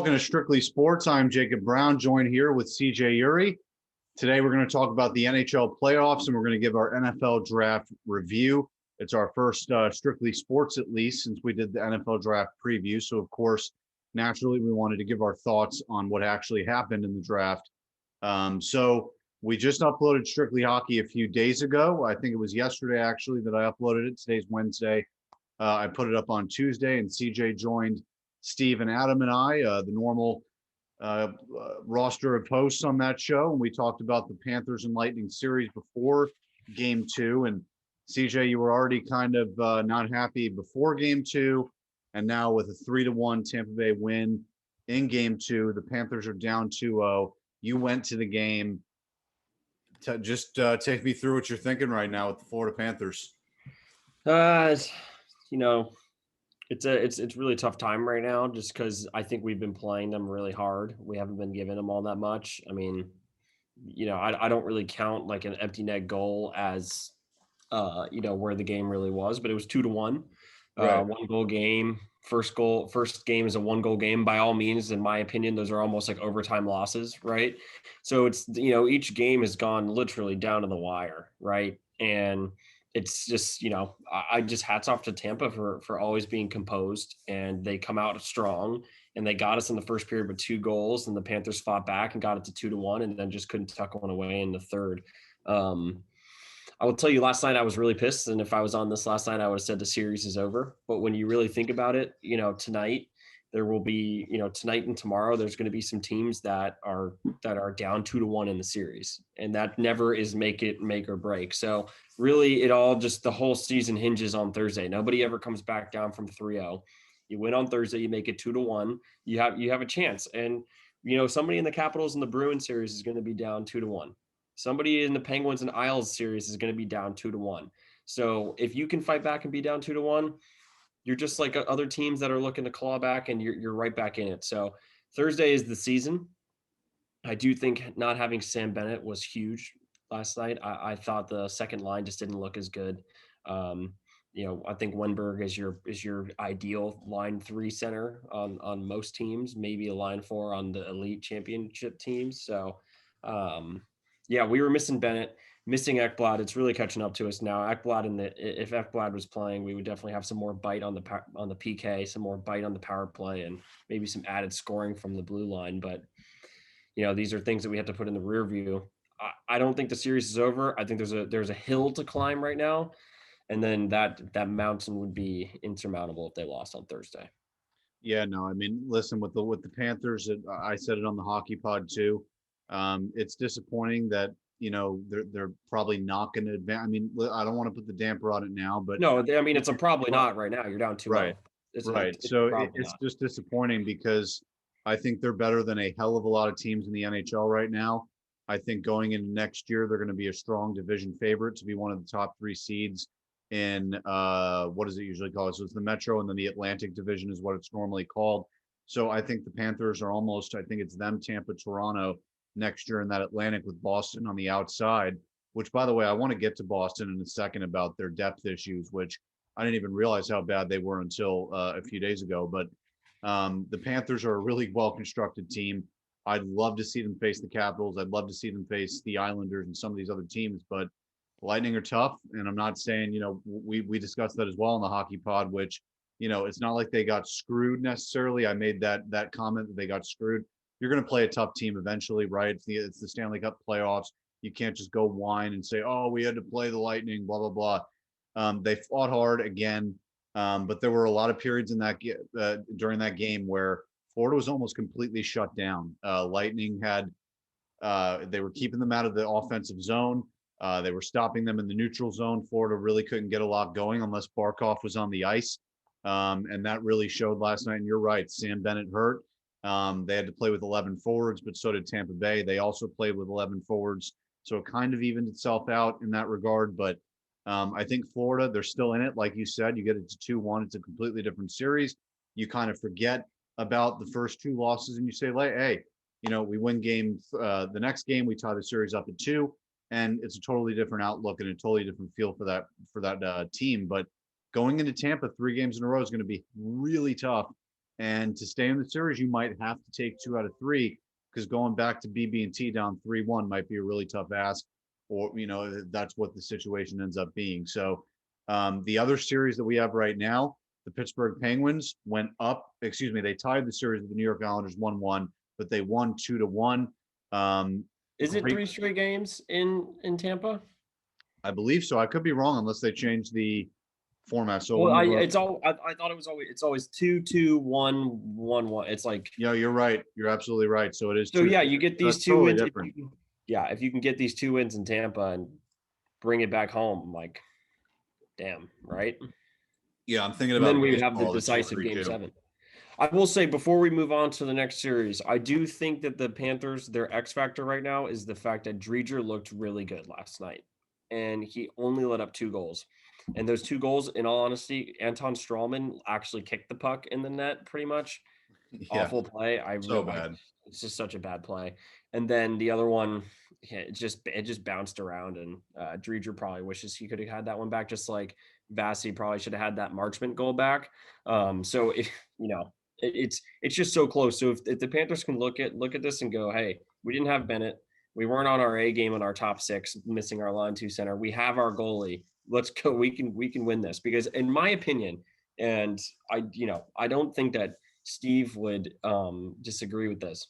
Welcome to Strictly Sports. I'm Jacob Brown, joined here with S2E30. Today, we're going to talk about the NHL playoffs, and we're going to give our NFL draft review. It's our first Strictly Sports, at least, since we did the NFL draft preview. So, of course, naturally, we wanted to give our thoughts on what actually happened in the draft. So we just uploaded Strictly Hockey a few days ago. I think it was yesterday, actually, that I uploaded it. Today's Wednesday. I put it up on Tuesday, and CJ joined Steve and Adam and I, the normal roster of hosts on that show. And we talked about the Panthers and Lightning series before game 2. And CJ, you were already kind of not happy before game 2. And now with a 3-1 Tampa Bay win in game 2, the Panthers are down 2-0. You went to the game. Just take me through what you're thinking right now with the Florida Panthers. It's really tough time right now just because I think we've been playing them really hard. We haven't been giving them all that much. I mean, I don't really count like an empty net goal as, where the game really was, but it was 2-1, Right. 1-goal game. First game is a 1-goal game. By all means, in my opinion, those are almost like overtime losses, right? So it's, each game has gone literally down to the wire, right? And it's just, I just hats off to Tampa for always being composed, and they come out strong, and they got us in the first period with 2 goals, and the Panthers fought back and got it to 2-1, and then just couldn't tuck one away in the third. I will tell you, last night I was really pissed, and if I was on this last night, I would have said the series is over. But when you really think about it, tonight there will be, tonight and tomorrow, there's going to be some teams that are down 2-1 in the series, and that never is make or break. So really, it all just the whole season hinges on Thursday. Nobody ever comes back down from 3-0. You win on Thursday, you make it 2-1. You have a chance, and somebody in the Capitals and the Bruins series is going to be down 2-1. Somebody in the Penguins and Isles series is going to be down 2-1. So if you can fight back and be down 2-1, you're just like other teams that are looking to claw back, and you're right back in it. So Thursday is the season. I do think not having Sam Bennett was huge last night. I thought the second line just didn't look as good. I think Wenberg is your ideal line 3 center on most teams, maybe a line 4 on the elite championship teams. So we were missing Bennett, missing Ekblad. It's really catching up to us now. Ekblad, if Ekblad was playing, we would definitely have some more bite on the PK, some more bite on the power play, and maybe some added scoring from the blue line. But these are things that we have to put in the rear view. I don't think the series is over. I think there's a hill to climb right now, and then that mountain would be insurmountable if they lost on Thursday. Yeah, no, I mean, listen, with the Panthers, I said it on the hockey pod too. It's disappointing that they're probably not going to advance. I mean, I don't want to put the damper on it now, but no, I mean it's a probably not right now. You're down 2-0. Right, right. So it's just disappointing because I think they're better than a hell of a lot of teams in the NHL right now. I think going into next year, they're going to be a strong division favorite to be one of the top 3 seeds in what is it usually called? So it's the Metro, and then the Atlantic Division is what it's normally called. So I think the Panthers are almost, I think it's them, Tampa, Toronto next year in that Atlantic, with Boston on the outside, which, by the way, I want to get to Boston in a second about their depth issues, which I didn't even realize how bad they were until a few days ago. But the Panthers are a really well-constructed team. I'd love to see them face the Capitals. I'd love to see them face the Islanders and some of these other teams, but Lightning are tough. And I'm not saying, we discussed that as well in the hockey pod, which, it's not like they got screwed necessarily. I made that comment that they got screwed. You're going to play a tough team eventually, right? It's the Stanley Cup playoffs. You can't just go whine and say, oh, we had to play the Lightning, blah, blah, blah. They fought hard again, but there were a lot of periods in that during that game where Florida was almost completely shut down. Lightning they were keeping them out of the offensive zone. They were stopping them in the neutral zone. Florida really couldn't get a lot going unless Barkov was on the ice. And that really showed last night. And you're right, Sam Bennett hurt. They had to play with 11 forwards, but so did Tampa Bay. They also played with 11 forwards. So it kind of evened itself out in that regard. But I think Florida, they're still in it. Like you said, you get it to 2-1. It's a completely different series. You kind of forget about the first 2 losses and you say, hey, we win the next game, we tie the series up at 2. And it's a totally different outlook and a totally different feel for that team. But going into Tampa 3 games in a row is going to be really tough. And to stay in the series, you might have to take 2 out of 3 because going back to BB&T down 3-1 might be a really tough ask, or that's what the situation ends up being. So the other series that we have right now, the Pittsburgh Penguins went up. Excuse me, they tied the series with the New York Islanders 1-1, but they won 2-1. Is it 3 straight games in Tampa? I believe so. I could be wrong unless they changed the format. So well, I thought it's always 2-2, 1-1. It's like, yeah, you're right. You're absolutely right. So it is. So yeah, you get these 2 totally wins. different. If you can get these 2 wins in Tampa and bring it back home, like, damn, right? Yeah, I'm thinking and about. Then we would have the decisive Game 7. I will say, before we move on to the next series, I do think that the Panthers, their X factor right now is the fact that Driedger looked really good last night, and he only let up 2 goals. And those 2 goals, in all honesty, Anton Strawman actually kicked the puck in the net pretty much. Yeah. Awful play. Bad. It's just such a bad play. And then the other one, it just bounced around, and Driedger probably wishes he could have had that one back, just like Vasi probably should have had that Marchment goal back. So if it's just so close. So if the Panthers can look at this and go, hey, we didn't have Bennett, we weren't on our A game in our top 6, missing our line 2 center. We have our goalie. Let's go. We can win this, because in my opinion, and I don't think that Steve would disagree with this.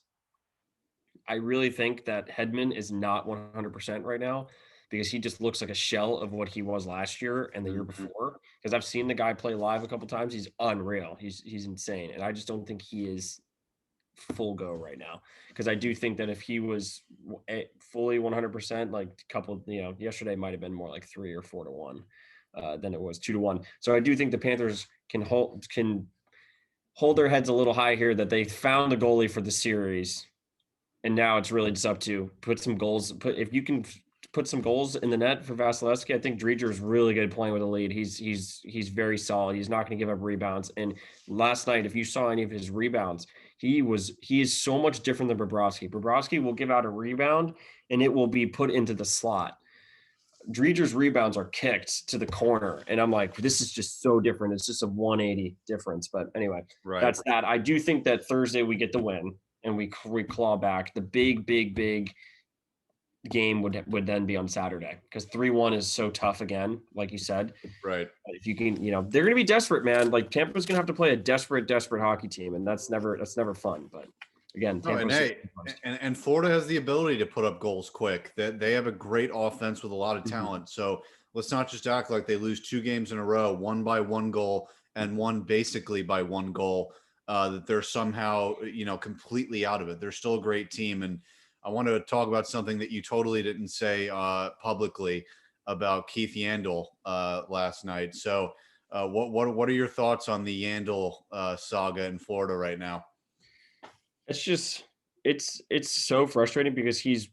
I really think that Hedman is not 100% right now, because he just looks like a shell of what he was last year and the year before. Because I've seen the guy play live a couple times. He's unreal. He's insane. And I just don't think he is full go right now. Because I do think that if he was fully 100%, like a couple, yesterday might have been more like 3 or 4 to 1 than it was 2 to 1. So I do think the Panthers can hold their heads a little high here, that they found the goalie for the series, and now it's really just up to put some goals. If you can put some goals in the net for Vasilevsky, I think Driedger is really good playing with a lead. He's very solid. He's not going to give up rebounds. And last night, if you saw any of his rebounds, he is so much different than Bobrovsky. Bobrovsky will give out a rebound and it will be put into the slot. Driedger's rebounds are kicked to the corner, and I'm like, this is just so different. It's just a 180 difference. But anyway, That's that. I do think that Thursday we get the win and we claw back. The big game would then be on Saturday, because 3-1 is so tough again, like you said. Right. If you can, they're going to be desperate, man. Like, Tampa's going to have to play a desperate hockey team, and that's never fun. But again, and Florida has the ability to put up goals quick. That they have a great offense with a lot of talent. Mm-hmm. So let's not just act like they lose 2 games in a row, one by 1 goal and one basically by 1 goal. That they're somehow completely out of it. They're still a great team, and I want to talk about something that you totally didn't say publicly about Keith Yandle last night. So what are your thoughts on the Yandle saga in Florida right now? It's just it's so frustrating, because his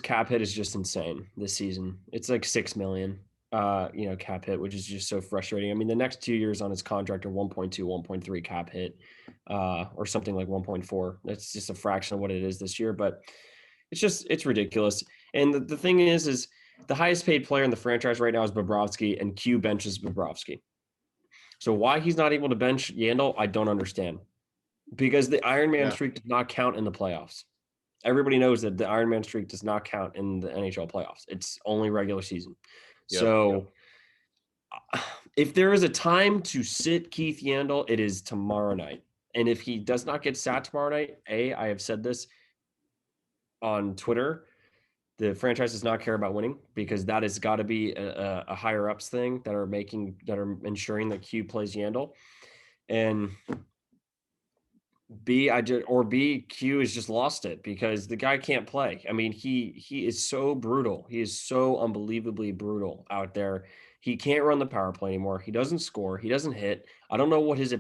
cap hit is just insane this season. It's like $6 million cap hit, which is just so frustrating. I mean, the next 2 years on his contract are 1.2, 1.3 cap hit, or something like 1.4. That's just a fraction of what it is this year, but it's ridiculous. And the thing is the highest paid player in the franchise right now is Bobrovsky, and Q benches Bobrovsky. So why he's not able to bench Yandle, I don't understand. Because the Iron Man streak does not count in the playoffs. Everybody knows that the Iron Man streak does not count in the NHL playoffs. It's only regular season. If there is a time to sit Keith Yandle, it is tomorrow night. And if he does not get sat tomorrow night, I have said this on Twitter, the franchise does not care about winning, because that has got to be a higher ups thing that are ensuring that Q plays Yandle. And Q has just lost it, because the guy can't play. I mean, he is so brutal. He is so unbelievably brutal out there. He can't run the power play anymore. He doesn't score. He doesn't hit. I don't know what his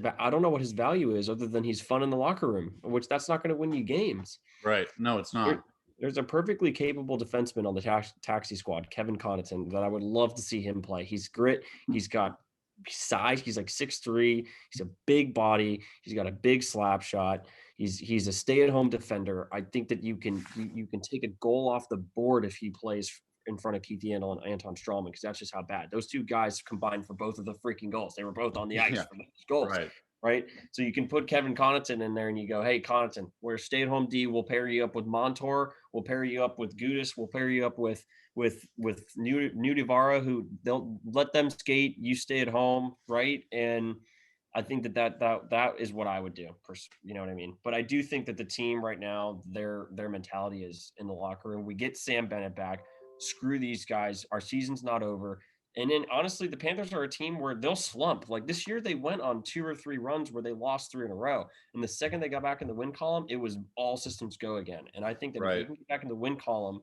value is, other than he's fun in the locker room, which that's not going to win you games. Right. No, it's not. There's a perfectly capable defenseman on the taxi squad, Kevin Connaughton, that I would love to see him play. He's grit. He's got size. He's like 6'3". He's a big body. He's got a big slap shot. He's a stay-at-home defender. I think that you can take a goal off the board if he plays in front of Keith Yandle and Anton Strawman, because that's just how bad. Those 2 guys combined for both of the freaking goals. They were both on the ice for those goals. Right. right? So you can put Kevin Connaughton in there and you go, hey, Connaughton, we're a stay-at-home D. We'll pair you up with Montour. We'll pair you up with Gudis. We'll pair you up with Nudivara, who they'll let them skate. You stay at home, right? And I think that is what I would do. You know what I mean? But I do think that the team right now, their mentality is in the locker room. We get Sam Bennett back. Screw these guys. Our season's not over. And then honestly, the Panthers are a team where they'll slump. Like this year, they went on 2 or 3 runs where they lost 3 in a row. And the second they got back in the win column, it was all systems go again. And I think that if they Right. can get back in the win column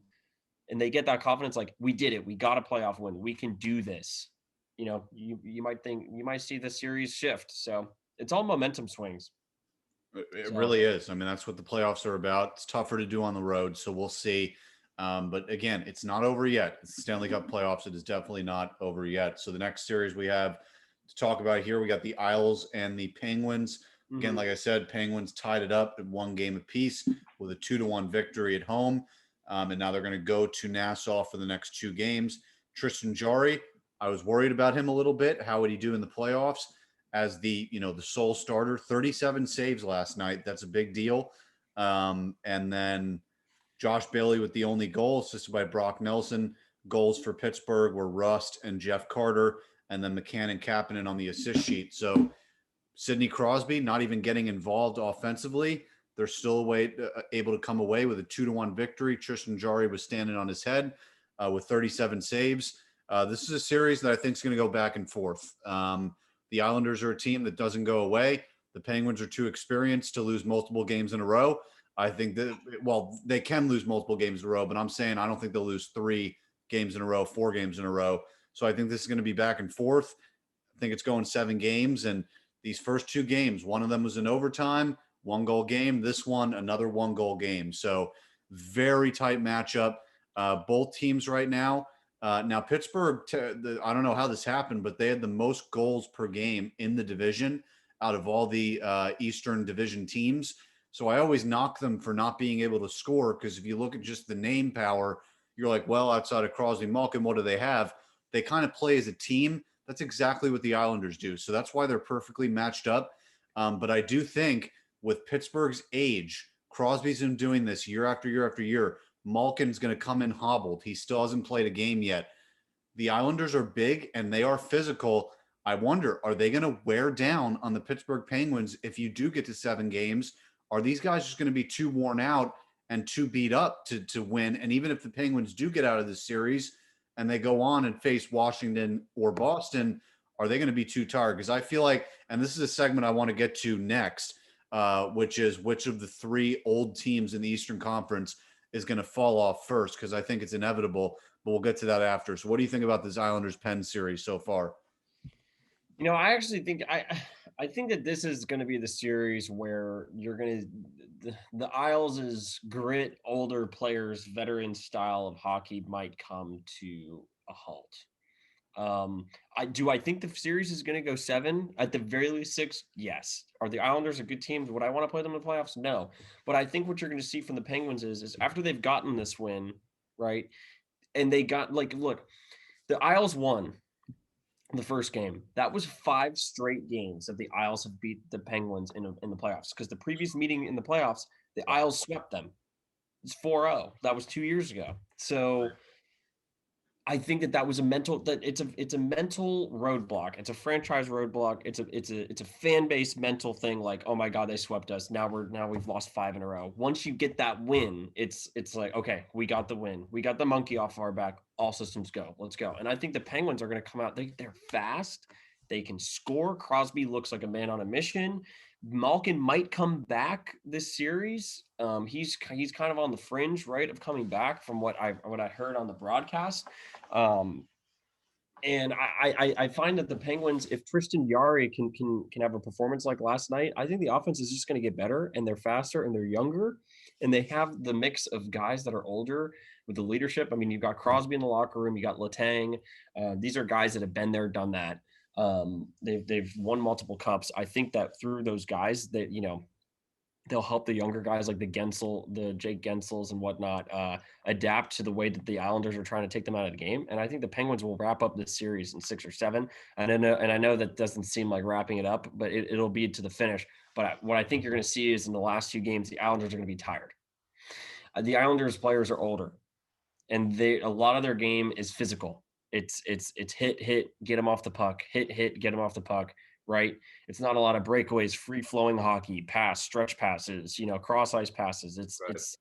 and they get that confidence, like we did it, we got a playoff win, we can do this. You know, you might see the series shift. So it's all momentum swings. It So really is. I mean, that's what the playoffs are about. It's tougher to do on the road, so we'll see. But again, it's not over yet. It's the Stanley Cup playoffs. It is definitely not over yet. So the next series we have to talk about here, we got the Isles and the Penguins. Again, like I said, Penguins tied it up at 1 game apiece with a 2-1 victory at home. And now they're going to go to Nassau for the next 2 games. Tristan Jarry, I was worried about him a little bit. How would he do in the playoffs? As the sole starter, 37 saves last night. That's a big deal. And then Josh Bailey with the only goal, assisted by Brock Nelson. Goals for Pittsburgh were Rust and Jeff Carter, and then McCann and Kapanen on the assist sheet. So Sidney Crosby not even getting involved offensively. They're still able to come away with a 2-1 victory. Tristan Jarry was standing on his head with 37 saves. This is a series that I think is going to go back and forth. The Islanders are a team that doesn't go away. The Penguins are too experienced to lose multiple games in a row. I think that, well, they can lose multiple games in a row, but I'm saying I don't think they'll lose 3 games in a row, 4 games in a row. So I think this is going to be back and forth. I think it's going 7 games. And these first 2 games, one of them was in overtime, 1-goal game. This one, another 1-goal game. So very tight matchup. Both teams right now. Now, Pittsburgh, I don't know how this happened, but they had the most goals per game in the division out of all the Eastern Division teams. So I always knock them for not being able to score, because if you look at just the name power, you're like, well, outside of Crosby, Malkin, what do they have? They kind of play as a team. That's exactly what the Islanders do. So that's why they're perfectly matched up. But I do think with Pittsburgh's age, Crosby's been doing this year after year after year. Malkin's going to come in hobbled. He still hasn't played a game yet. The Islanders are big and they are physical. I wonder, are they going to wear down on the Pittsburgh Penguins if you do get to 7 games? Are these guys just going to be too worn out and too beat up to win? And even if the Penguins do get out of this series and they go on and face Washington or Boston, are they going to be too tired? Because I feel like, and this is a segment I want to get to next, which is which of the 3 old teams in the Eastern Conference is going to fall off first, because I think it's inevitable, but we'll get to that after. So what do you think about this Islanders-Penn series so far? You know, I actually think I think that this is going to be the series where you're going to the Isles' grit, older players, veteran style of hockey might come to a halt. I think the series is going to go 7, at the very least 6. Yes. Are the Islanders a good team? Would I want to play them in the playoffs? No. But I think what you're going to see from the Penguins is after they've gotten this win, right? And they got look, the Isles won the first game. That was 5 straight games that the Isles have beat the Penguins in the playoffs, because the previous meeting in the playoffs, the Isles swept them. It's 4-0. That was 2 years ago. So I think that was a mental it's a mental roadblock. It's a franchise roadblock. It's a fan base mental thing. Like, oh my God, they swept us. Now we've lost 5 in a row. Once you get that win, it's like, okay, we got the win. We got the monkey off our back. All systems go. Let's go. And I think the Penguins are going to come out. They're fast. They can score. Crosby looks like a man on a mission. Malkin might come back this series. He's kind of on the fringe, right, of coming back from what I heard on the broadcast. And I find that the Penguins, if Tristan Jarry can have a performance like last night, I think the offense is just going to get better, and they're faster and they're younger, and they have the mix of guys that are older with the leadership. I mean, you've got Crosby in the locker room, you got Letang. These are guys that have been there, done that. They've won multiple cups. I think that through those guys that, they'll help the younger guys like the Jake Gensels and whatnot adapt to the way that the Islanders are trying to take them out of the game. And I think the Penguins will wrap up this series in 6 or 7. I know that doesn't seem like wrapping it up, but it'll be to the finish. But what I think you're going to see is in the last 2 games, the Islanders are going to be tired. The Islanders players are older, and a lot of their game is physical. It's hit, get them off the puck, hit, get them off the puck. Right. It's not a lot of breakaways, free flowing hockey, stretch passes, cross ice passes. It's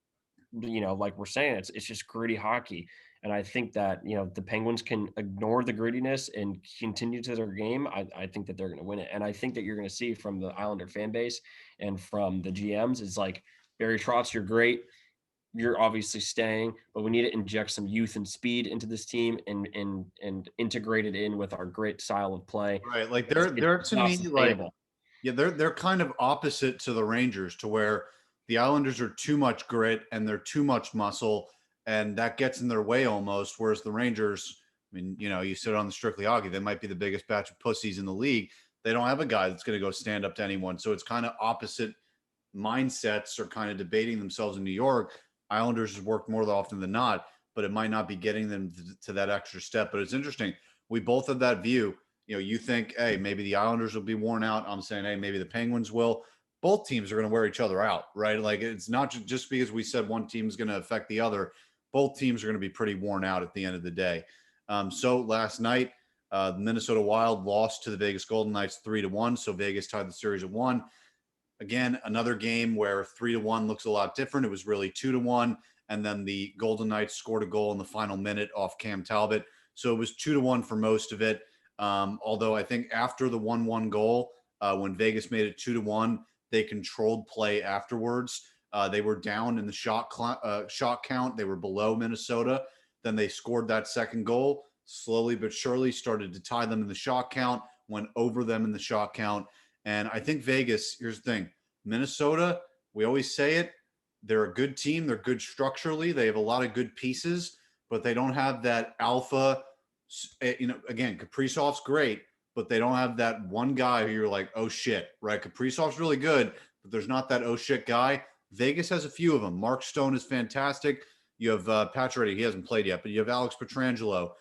like we're saying, it's just gritty hockey. And I think that, the Penguins can ignore the grittiness and continue to their game. I think that they're going to win it. And I think that you're going to see from the Islander fan base and from the GMs is like, Barry Trotz, you're great. You're obviously staying, but we need to inject some youth and speed into this team and integrate it in with our great style of play. Right. Like they're to me like, yeah, they're kind of opposite to the Rangers, to where the Islanders are too much grit and they're too much muscle, and that gets in their way almost. Whereas the Rangers, I mean, you sit on the Strictly Hockey, they might be the biggest batch of pussies in the league. They don't have a guy that's going to go stand up to anyone. So it's kind of opposite mindsets are kind of debating themselves in New York. Islanders has worked more often than not, but it might not be getting them to that extra step. But it's interesting. We both have that view. You think, hey, maybe the Islanders will be worn out. I'm saying, hey, maybe the Penguins will. Both teams are going to wear each other out, right? Like, it's not just because we said one team is going to affect the other. Both teams are going to be pretty worn out at the end of the day. So last night, the Minnesota Wild lost to the Vegas Golden Knights 3-1. So Vegas tied the series at 1. Again, another game where 3-1 looks a lot different. It was really 2-1. And then the Golden Knights scored a goal in the final minute off Cam Talbot. So it was 2-1 for most of it. Although I think after the 1-1 goal, when Vegas made it 2-1, they controlled play afterwards. They were down in the shot count. They were below Minnesota. Then they scored that second goal, slowly but surely started to tie them in the shot count, went over them in the shot count. And I think Vegas, here's the thing, Minnesota, we always say it, they're a good team. They're good structurally. They have a lot of good pieces, but they don't have that alpha. Again, Kaprizov's great, but they don't have that one guy who you're like, oh shit, right? Kaprizov's really good, but there's not that oh shit guy. Vegas has a few of them. Mark Stone is fantastic. You have Pacioretty. He hasn't played yet, but you have Alex Pietrangelo.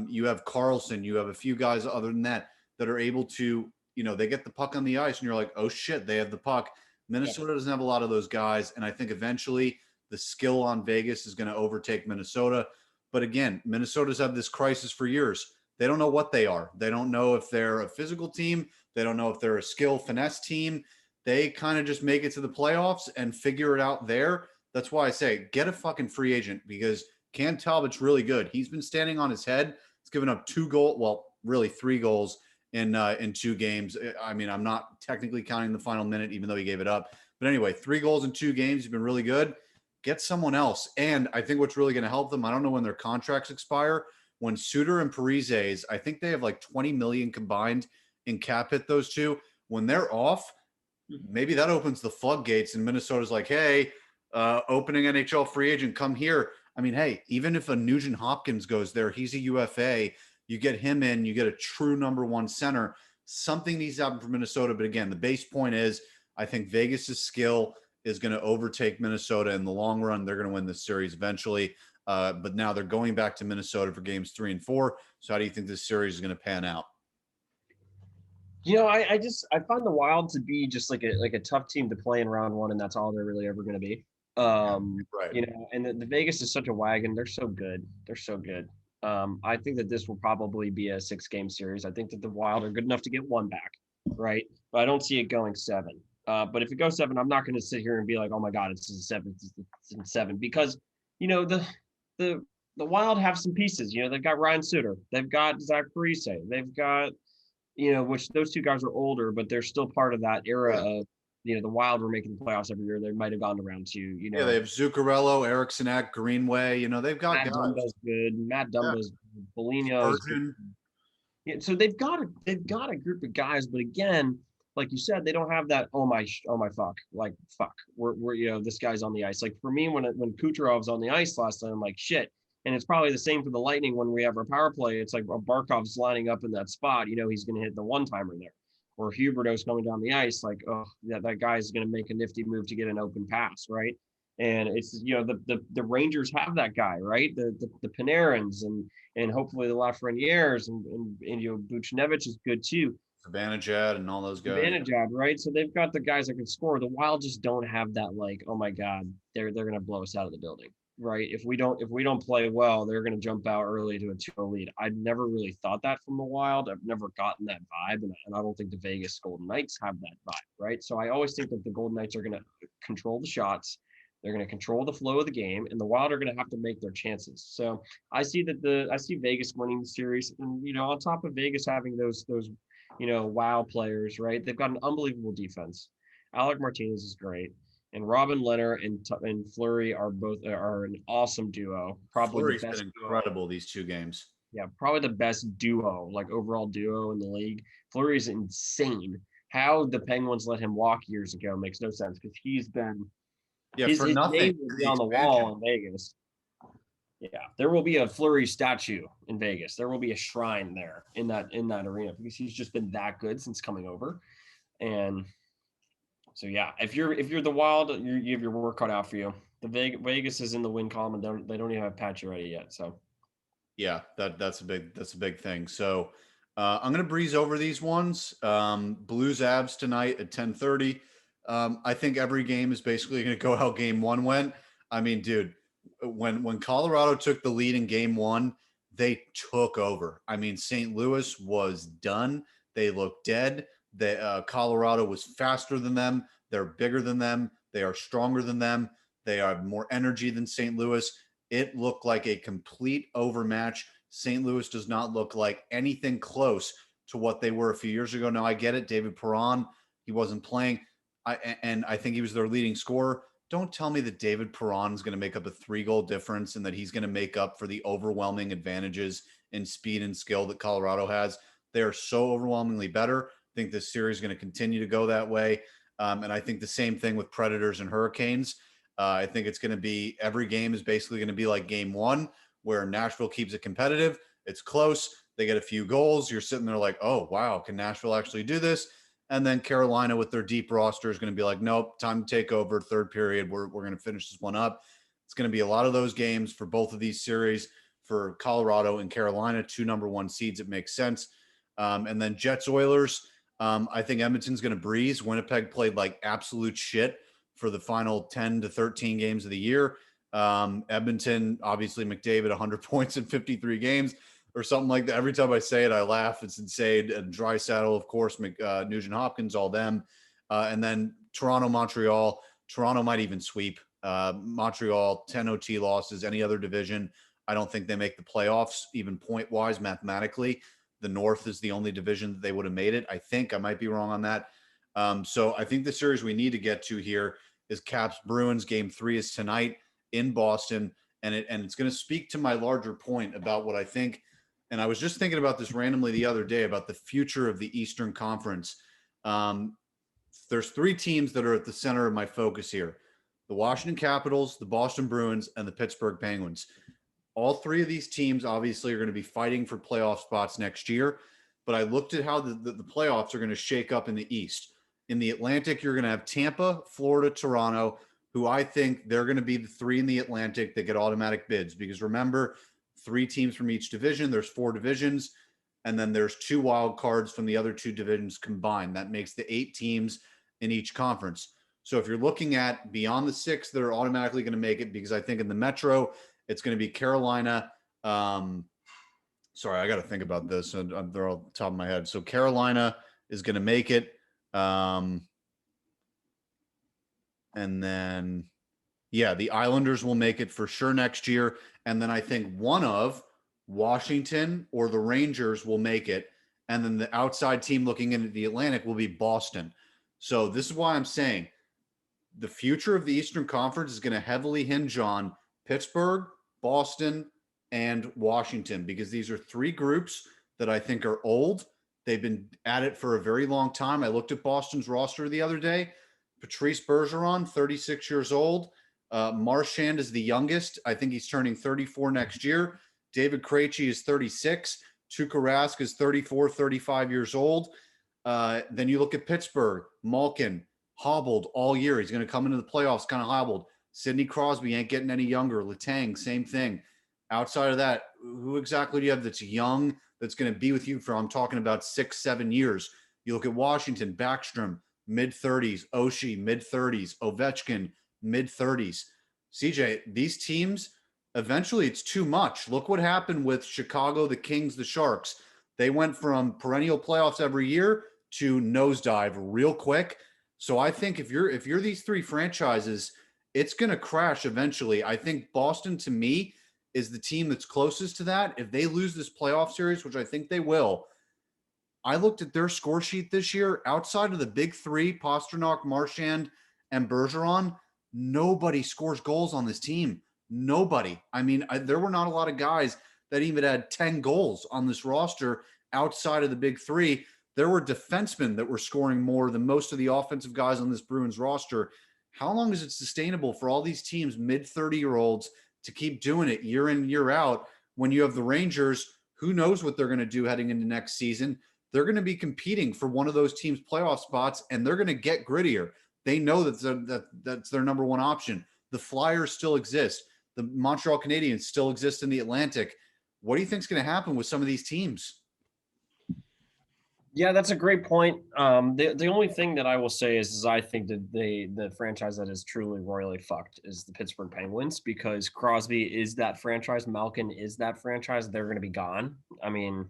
You have Carlson. You have a few guys other than that are able to, they get the puck on the ice and you're like, oh shit, they have the puck. Minnesota doesn't have a lot of those guys. And I think eventually the skill on Vegas is going to overtake Minnesota. But again, Minnesota's had this crisis for years. They don't know what they are. They don't know if they're a physical team. They don't know if they're a skill finesse team. They kind of just make it to the playoffs and figure it out there. That's why I say get a fucking free agent, because Cam Talbot's really good. He's been standing on his head. He's given up 2 goals, well, really 3 goals in 2 games. I mean, I'm not technically counting the final minute, even though he gave it up. But anyway, 3 goals in 2 games. He's been really good. Get someone else. And I think what's really going to help them, I don't know when their contracts expire. When Suter and Parise's, I think they have like 20 million combined in cap hit, those two. When they're off, maybe that opens the floodgates and Minnesota's like, hey, opening NHL free agent, come here. I mean, hey, even if a Nugent Hopkins goes there, he's a UFA. You get him in, you get a true number 1 center. Something needs to happen for Minnesota. But again, the base point is I think Vegas's skill is going to overtake Minnesota in the long run. They're going to win this series eventually. But now they're going back to Minnesota for games 3 and 4. So how do you think this series is going to pan out? I find the Wild to be just like a tough team to play in round 1, and that's all they're really ever going to be. Right. And the Vegas is such a wagon. They're so good. They're so good. I think that this will probably be a 6-game series. I think that the Wild are good enough to get 1 back, right? But I don't see it going 7. But if it goes 7, I'm not going to sit here and be like, oh my God, it's a 7, it's 7, because the Wild have some pieces. They've got Ryan Suter, they've got Zach Parise, they've got which those 2 guys are older, but they're still part of that era of the Wild were making the playoffs every year. They might have gone to round 2. Yeah, they have Zuccarello, Eriksson, Greenway. They've got Matt guys. Dumba's good. Matt Dumba's good. Foligno's good. Yeah, so they've got a group of guys, but again, like you said, they don't have that. Oh my fuck! Like fuck, we're this guy's on the ice. Like for me, when Kucherov's on the ice last time, I'm like shit. And it's probably the same for the Lightning when we have our power play. It's like Barkov's lining up in that spot. He's going to hit the 1-timer there. or Huberto's coming down the ice, like, oh, that guy's going to make a nifty move to get an open pass, right? And it's, the Rangers have that guy, right? The Panarins and hopefully the Lafrenières and Buchnevich is good too. Zibanejad and all those guys. Zibanejad, right? So they've got the guys that can score. The Wild just don't have that, like, oh my God, they're gonna blow us out of the building, right? If we don't play well, they're gonna jump out early to a 2-0 lead. I've never really thought that from the Wild. I've never gotten that vibe, and I don't think the Vegas Golden Knights have that vibe, right? So I always think that the Golden Knights are gonna control the shots. They're going to control the flow of the game, and the Wild are going to have to make their chances. So I see Vegas winning the series, and on top of Vegas having those wow players, right? They've got an unbelievable defense. Alec Martinez is great, and Robin Leonard and Fleury are an awesome duo. Probably Fleury's the best been incredible these 2 games. Yeah, probably the best duo, like overall duo in the league. Fleury is insane. How the Penguins let him walk years ago makes no sense because he's been his nothing name will be on the wall in Vegas. Yeah, there will be a Fleury statue in Vegas. There will be a shrine there in that arena because he's just been that good since coming over. And so yeah, if you're the Wild, you have your work cut out for you. The Vegas is in the win column, and they don't even have Pacioretty yet. So yeah, that's a big thing. So I'm gonna breeze over these ones. Blues Avs tonight at 10:30. I think every game is basically going to go how game 1 went. I mean, dude, when Colorado took the lead in game 1, they took over. I mean, St. Louis was done. They looked dead. Colorado was faster than them. They're bigger than them. They are stronger than them. They have more energy than St. Louis. It looked like a complete overmatch. St. Louis does not look like anything close to what they were a few years ago. Now, I get it. David Perron, he wasn't playing. I think he was their leading scorer. Don't tell me that David Perron is going to make up a 3-goal difference and that he's going to make up for the overwhelming advantages in speed and skill that Colorado has. They are so overwhelmingly better. I think this series is going to continue to go that way. And I think the same thing with Predators and Hurricanes. I think it's going to be every game is basically going to be like game 1, where Nashville keeps it competitive. It's close. They get a few goals. You're sitting there like, oh, wow, can Nashville actually do this? And then Carolina with their deep roster is going to be like, nope, time to take over. Third period, we're going to finish this one up. It's going to be a lot of those games for both of these series for Colorado and Carolina, 2 number 1 seeds. It makes sense. And then Jets Oilers. I think Edmonton's going to breeze. Winnipeg played like absolute shit for the final 10 to 13 games of the year. Edmonton, obviously McDavid, 100 points in 53 games. Or something like that. Every time I say it, I laugh. It's insane. And Draisaitl, of course, Nugent Hopkins, all them. And then Toronto, Montreal. Toronto might even sweep. Montreal, 10 OT losses. Any other division, I don't think they make the playoffs, even point-wise, mathematically. The North is the only division that they would have made it. I think. I might be wrong on that. So I think the series we need to get to here is Caps Bruins. Game 3 is tonight in Boston. And it's going to speak to my larger point about what I think. And I was just thinking about this randomly the other day about the future of the Eastern Conference. There's 3 teams that are at the center of my focus here: the Washington Capitals, the Boston Bruins, and the Pittsburgh Penguins. All 3 of these teams obviously are going to be fighting for playoff spots next year. But I looked at how the playoffs are going to shake up in the East. In the Atlantic, you're going to have Tampa, Florida, Toronto, who I think they're going to be the 3 in the Atlantic that get automatic bids. Because remember, 3 teams from each division. There's 4 divisions. And then there's 2 wild cards from the other 2 divisions combined. That makes the 8 teams in each conference. So if you're looking at beyond the 6 that are automatically going to make it, because I think in the Metro, it's going to be Carolina. Sorry, I got to think about this. They're all top of my head. So Carolina is going to make it. And then, yeah, the Islanders will make it for sure next year. And then I think one of Washington or the Rangers will make it. And then the outside team looking into the Atlantic will be Boston. So this is why I'm saying the future of the Eastern Conference is going to heavily hinge on Pittsburgh, Boston, and Washington, because these are 3 groups that I think are old. They've been at it for a very long time. I looked at Boston's roster the other day. Patrice Bergeron, 36 years old. Marchand is the youngest. I think he's turning 34 next year. David Krejci is 36. Tuukka Rask is 34, 35 years old. Then you look at Pittsburgh, Malkin, hobbled all year. He's going to come into the playoffs kind of hobbled. Sidney Crosby ain't getting any younger. Letang, same thing. Outside of that, who exactly do you have that's young that's going to be with you for, I'm talking about 6-7 years? You look at Washington, Backstrom, mid-30s, Oshie, mid-30s, Ovechkin, mid-30s. CJ, these teams, eventually it's too much. Look what happened with Chicago, the Kings, the Sharks. They went from perennial playoffs every year to nosedive real quick. So I think if you're these three franchises, it's going to crash eventually. I think Boston, to me, is the team that's closest to that. If they lose this playoff series, which I think they will, I looked at their score sheet this year. Outside of the big three, Pastrnak, Marchand, and Bergeron, nobody scores goals on this team. Nobody. I mean, there were not a lot of guys that even had 10 goals on this roster outside of the big three. There were defensemen that were scoring more than most of the offensive guys on this Bruins roster. How long is it sustainable for all these teams, mid 30-year-olds, to keep doing it year in, year out? When you have the Rangers, who knows what they're going to do heading into next season? They're going to be competing for one of those teams' playoff spots, and they're going to get grittier. They know that's their number one option. The Flyers still exist. The Montreal Canadiens still exist in the Atlantic. What do you think is going to happen with some of these teams? Yeah, that's a great point. The only thing that I will say is I think that the franchise that is truly royally fucked is the Pittsburgh Penguins, because Crosby is that franchise, Malkin is that franchise. They're going to be gone. I mean,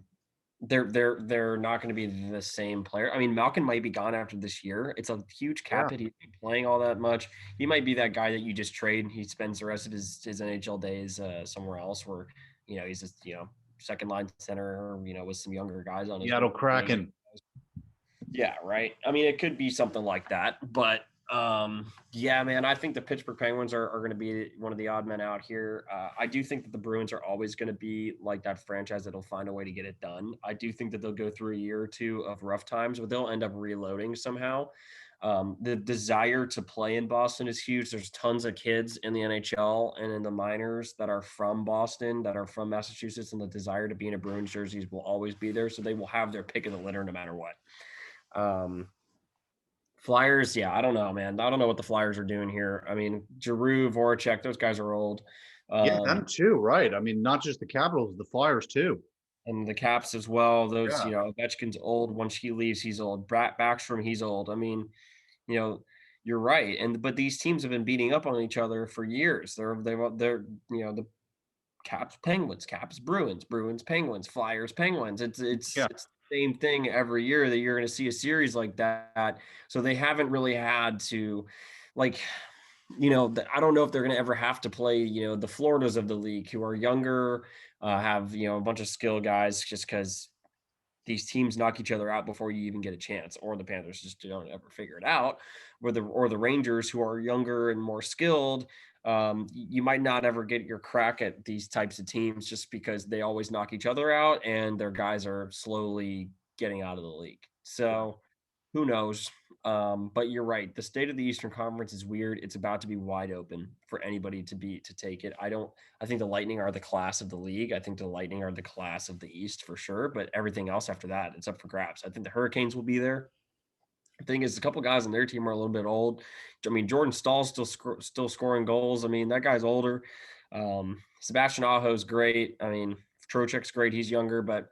they're not going to be the same player. I mean, Malkin might be gone after this year. It's a huge cap hit. He's playing all that much. He might be that guy that you just trade and he spends the rest of his NHL days somewhere else, where he's just second line center, with some younger guys on his Seattle Kraken. Yeah, right. I mean, it could be something like that, but yeah, man, I think the Pittsburgh Penguins are going to be one of the odd men out here. I do think that the Bruins are always going to be like that franchise that'll find a way to get it done. I do think that they'll go through a year or two of rough times, but they'll end up reloading somehow. The desire to play in Boston is huge. There's tons of kids in the NHL and in the minors that are from Boston, that are from Massachusetts, and the desire to be in a Bruins jerseys will always be there. So they will have their pick of the litter no matter what. Flyers, yeah, I don't know, man. I don't know what the Flyers are doing here. I mean, Giroux, Voracek, those guys are old. Yeah, them too, right? I mean, not just the Capitals, the Flyers too. And the Caps as well. Those, Ovechkin's old. Once he leaves, he's old. Backstrom, he's old. I mean, you're right. But these teams have been beating up on each other for years. They're the Caps, Penguins, Caps, Bruins, Bruins, Penguins, Flyers, Penguins. It's the same thing every year that you're going to see a series like that. So they haven't really had to, I don't know if they're going to ever have to play, the Floridas of the league, who are younger, have, a bunch of skill guys, just because these teams knock each other out before you even get a chance, or the Panthers just don't ever figure it out, or the Rangers, who are younger and more skilled. You might not ever get your crack at these types of teams just because they always knock each other out and their guys are slowly getting out of the league. So who knows? But you're right. The state of the Eastern Conference is weird. It's about to be wide open for anybody to take it. I think the Lightning are the class of the league. I think the Lightning are the class of the East for sure. But everything else after that, it's up for grabs. I think the Hurricanes will be there. The thing is, a couple guys on their team are a little bit old. I mean, Jordan Stahl's still scoring goals. I mean, that guy's older. Sebastian Aho's great. I mean, Trocheck's great. He's younger, but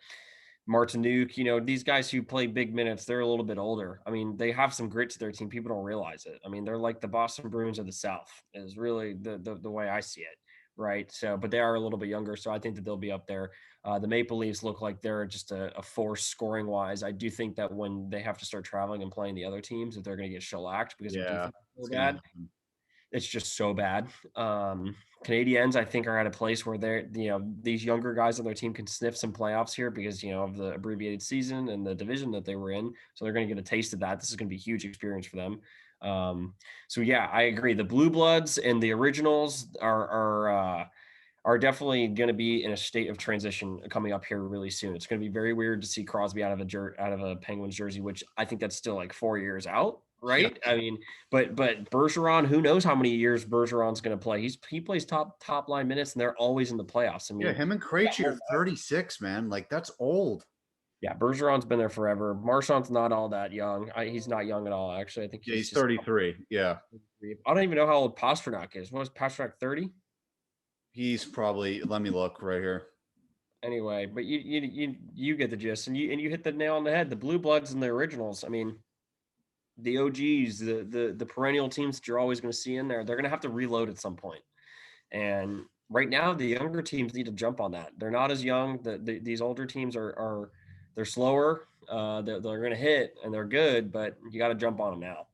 Martiniuk, these guys who play big minutes, they're a little bit older. I mean, they have some grit to their team. People don't realize it. I mean, they're like the Boston Bruins of the South is really the way I see it. Right. So, but they are a little bit younger. So I think that they'll be up there. The Maple Leafs look like they're just a force scoring wise. I do think that when they have to start traveling and playing the other teams, that they're going to get shellacked because their defense is so bad. It's just so bad. Canadiens, I think, are at a place where they're, these younger guys on their team can sniff some playoffs here because, of the abbreviated season and the division that they were in. So they're going to get a taste of that. This is going to be a huge experience for them. So yeah, I agree. The Blue Bloods and the Originals are definitely going to be in a state of transition coming up here really soon. It's going to be very weird to see Crosby out of a Penguins jersey, which I think that's still like 4 years out. Right. Yeah. I mean, but Bergeron, who knows how many years Bergeron's going to play? He plays top line minutes and they're always in the playoffs. I mean, him and Krejci are 36, man. Like, that's old. Yeah, Bergeron's been there forever. Marchand's not all that young. He's not young at all, actually. I think Yeah, he's he's just 33. Yeah. I don't even know how old Pastrnak is. What is Pastrnak, 30? He's probably, let me look right here. Anyway, but you get the gist, and you hit the nail on the head. The Blue Bloods and the originals. I mean, the OGs, the perennial teams that you're always going to see in there, they're going to have to reload at some point. And right now, the younger teams need to jump on that. They're not as young. These older teams are they're slower. They're going to hit and they're good, but you got to jump on them now.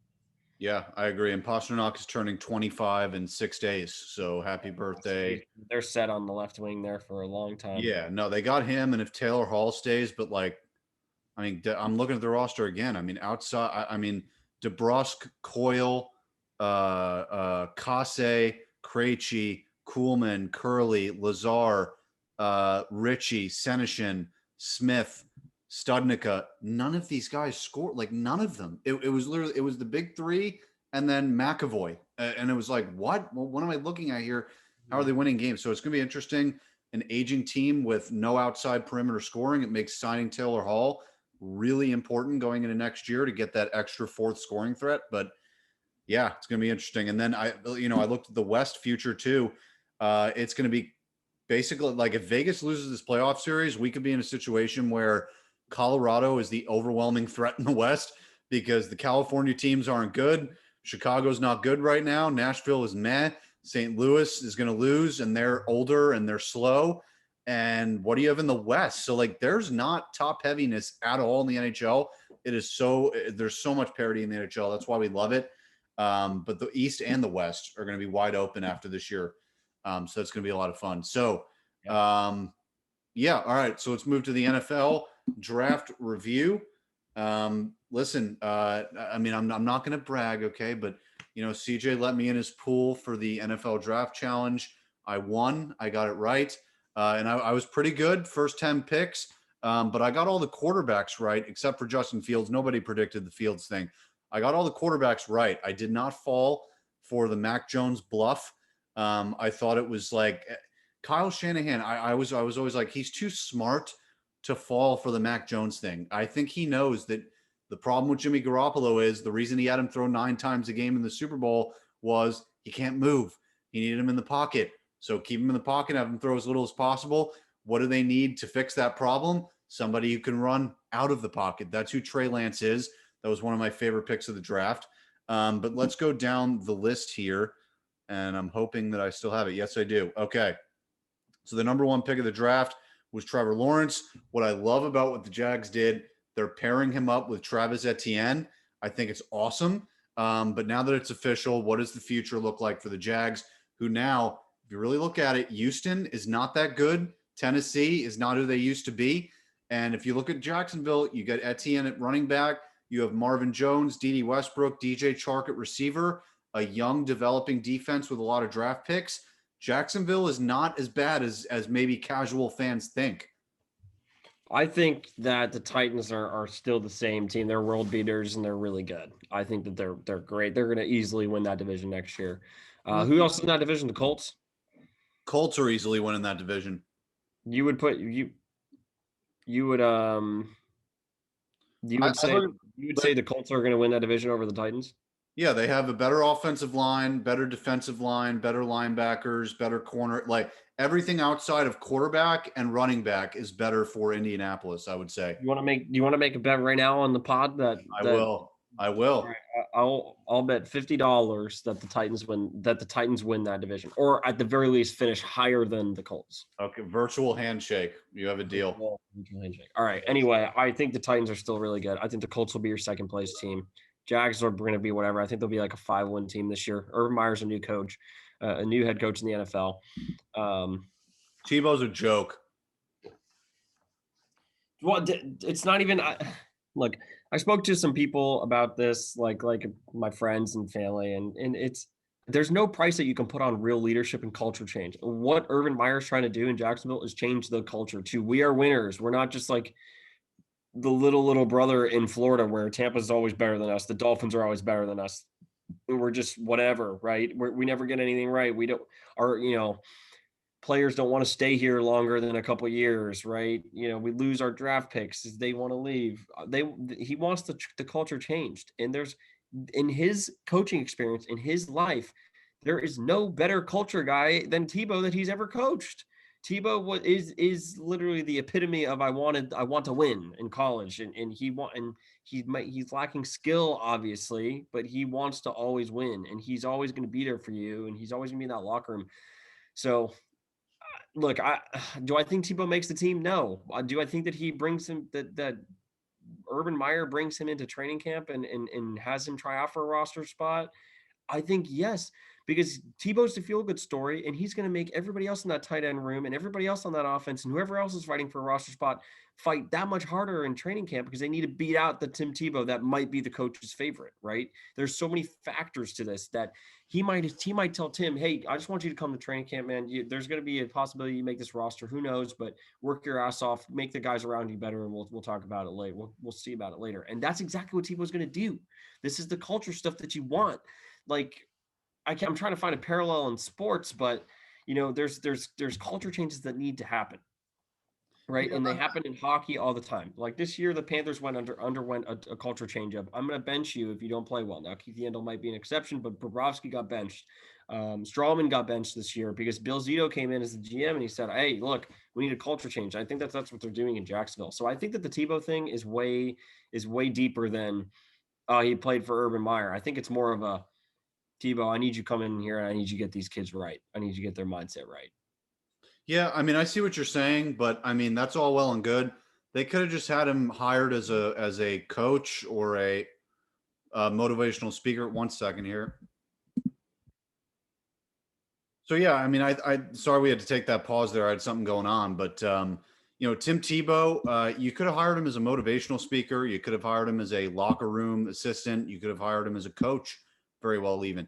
Yeah, I agree. And Pastrnak is turning 25 in 6 days. So happy birthday. They're set on the left wing there for a long time. Yeah, no, they got him. And if Taylor Hall stays, but like, I mean, I'm looking at the roster again. I mean, outside, I mean, DeBrusque, Coyle, Kase, Krejci, Kuhlman, Curley, Lazar, Ritchie, Senishin, Smith, Studnicka. None of these guys scored. Like none of them. It was literally it was the big three and then McAvoy, and it was like, what? Well, what am I looking at here? How are they winning games? So it's going to be interesting. An aging team with no outside perimeter scoring. It makes signing Taylor Hall really important going into next year to get that extra fourth scoring threat. But yeah, it's going to be interesting. And then I looked at the West future too. It's going to be basically like if Vegas loses this playoff series, we could be in a situation where Colorado is the overwhelming threat in the West because the California teams aren't good. Chicago's not good right now. Nashville is meh. St. Louis is going to lose, and they're older and they're slow. And what do you have in the West? So like, there's not top heaviness at all in the NHL. It is there's so much parity in the NHL. That's why we love it. But the East and the West are going to be wide open after this year. So it's going to be a lot of fun. So, yeah. All right. So let's move to the NFL draft review. Listen, I mean, I'm not going to brag. Okay. But CJ let me in his pool for the NFL draft challenge. I won. I got it right. And I was pretty good first 10 picks. But I got all the quarterbacks right, except for Justin Fields. Nobody predicted the Fields thing. I got all the quarterbacks right. I did not fall for the Mac Jones bluff. I thought it was like Kyle Shanahan. I was always like, he's too smart to fall for the Mac Jones thing. I think he knows that the problem with Jimmy Garoppolo is the reason he had him throw 9 times a game in the Super Bowl was he can't move. He needed him in the pocket. So keep him in the pocket, have him throw as little as possible. What do they need to fix that problem? Somebody who can run out of the pocket. That's who Trey Lance is. That was one of my favorite picks of the draft. But let's go down the list here. And I'm hoping that I still have it. Yes, I do. Okay. So the number 1 pick of the draft was Trevor Lawrence. What I love about what the Jags did, they're pairing him up with Travis Etienne. I think it's awesome. But now that it's official, what does the future look like for the Jags, who now, if you really look at it, Houston is not that good. Tennessee is not who they used to be. And if you look at Jacksonville, you got Etienne at running back. You have Marvin Jones, D.D. Westbrook, DJ Chark at receiver, a young developing defense with a lot of draft picks. Jacksonville is not as bad as maybe casual fans think. I think that the Titans are still the same team. They're world beaters and they're really good. I think that they're great. They're going to easily win that division next year. Who else in that division? The Colts. Colts are easily winning that division. You would say the Colts are going to win that division over the Titans? Yeah, they have a better offensive line, better defensive line, better linebackers, better corner. Like everything outside of quarterback and running back is better for Indianapolis, I would say. Do you want to make a bet right now on the pod that I will. Right, I'll bet $50 that the Titans win that division, or at the very least finish higher than the Colts. Okay, virtual handshake. You have a deal. Virtual handshake. All right. Anyway, I think the Titans are still really good. I think the Colts will be your second place team. Jags are going to be whatever. I think they'll be like a 5-win team this year. Urban Meyer's a new coach, a new head coach in the NFL. Tebow's a joke. Well, it's not even. Look, I spoke to some people about this, like my friends and family, and there's no price that you can put on real leadership and culture change. What Urban Meyer's trying to do in Jacksonville is change the culture to we are winners. We're not just like the little brother in Florida where Tampa's always better than us. The Dolphins are always better than us. We're just whatever, right? We never get anything right. We don't, players don't want to stay here longer than a couple years, right? We lose our draft picks as they want to leave. He wants the culture changed, and there's in his coaching experience in his life, there is no better culture guy than Tebow that he's ever coached. Tebow is literally the epitome of I want to win in college, and he's lacking skill obviously, but he wants to always win, and he's always going to be there for you, and he's always going to be in that locker room. So look, do I think Tebow makes the team? No. Do I think that he brings him that Urban Meyer brings him into training camp and has him try out for a roster spot? I think yes, because Tebow's the feel good story, and he's going to make everybody else in that tight end room and everybody else on that offense and whoever else is fighting for a roster spot fight that much harder in training camp because they need to beat out the Tim Tebow that might be the coach's favorite, right? There's so many factors to this that he might tell Tim, hey, I just want you to come to training camp, man. There's going to be a possibility you make this roster. Who knows? But work your ass off, make the guys around you better, and we'll talk about it later. We'll see about it later. And that's exactly what Tebow's going to do. This is the culture stuff that you want. Like, I'm trying to find a parallel in sports, but there's culture changes that need to happen, right? Yeah, And they happen in hockey all the time. Like this year, the Panthers underwent a culture change of I'm going to bench you if you don't play well. Now, Keith Yandel might be an exception, but Bobrovsky got benched. Strawman got benched this year because Bill Zito came in as the GM and he said, "Hey, look, we need a culture change." I think that's what they're doing in Jacksonville. So I think that the Tebow thing is way deeper than he played for Urban Meyer. I think it's more of a Tebow, I need you come in here and I need you to get these kids right. I need you to get their mindset right. Yeah, I mean, I see what you're saying, but I mean, that's all well and good. They could have just had him hired as a coach or a motivational speaker. 1 second here. So yeah, I mean, I sorry we had to take that pause there. I had something going on, but Tim Tebow, you could have hired him as a motivational speaker. You could have hired him as a locker room assistant. You could have hired him as a coach. Very well, even.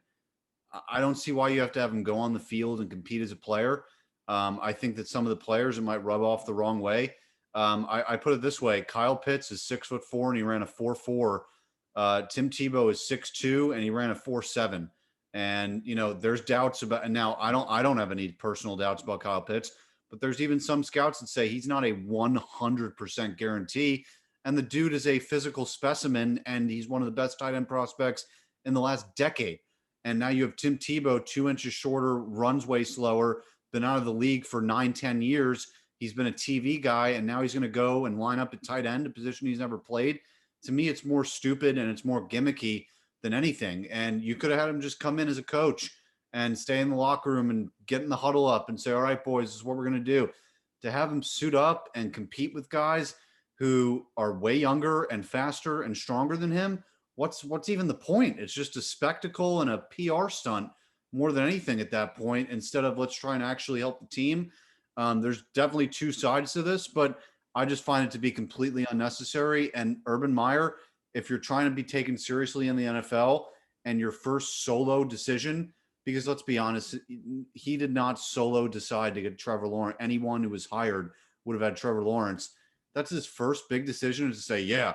I don't see why you have to have him go on the field and compete as a player. I think that some of the players it might rub off the wrong way. I put it this way: Kyle Pitts is 6'4" and he ran a 4.4. Tim Tebow is 6'2" and he ran a 4.7. And there's doubts about. And now I don't have any personal doubts about Kyle Pitts, but there's even some scouts that say he's not a 100% guarantee. And the dude is a physical specimen, and he's one of the best tight end prospects in the last decade. And now you have Tim Tebow, 2 inches shorter, runs way slower, been out of the league for 9-10 years. He's been a TV guy, and now he's going to go and line up at tight end, a position he's never played. To me, it's more stupid and it's more gimmicky than anything. And you could have had him just come in as a coach and stay in the locker room and get in the huddle up and say, all right, boys, this is what we're going to do. To have him suit up and compete with guys who are way younger and faster and stronger than him, what's even the point? It's just a spectacle and a PR stunt more than anything at that point, instead of let's try and actually help the team. There's definitely two sides to this, but I just find it to be completely unnecessary. And Urban Meyer, if you're trying to be taken seriously in the NFL and your first solo decision, because let's be honest, he did not solo decide to get Trevor Lawrence. Anyone who was hired would have had Trevor Lawrence. That's his first big decision, is to say, yeah,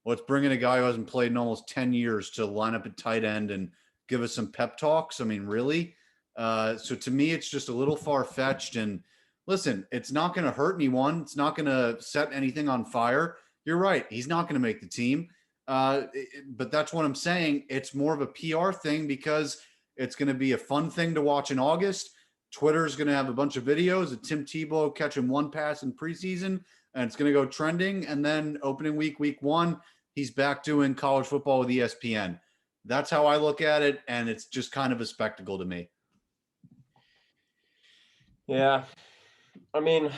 let's bring in a guy who hasn't played in almost 10 years to line up at tight end and give us some pep talks. I mean, really? So to me, it's just a little far-fetched. And listen, it's not going to hurt anyone. It's not going to set anything on fire. You're right. He's not going to make the team. But that's what I'm saying. It's more of a PR thing because it's going to be a fun thing to watch in August. Twitter's going to have a bunch of videos of Tim Tebow catching one pass in preseason, and it's going to go trending. And then opening week 1, he's back doing college football with ESPN. That's how I look at it, and it's just kind of a spectacle to me. Yeah. I mean,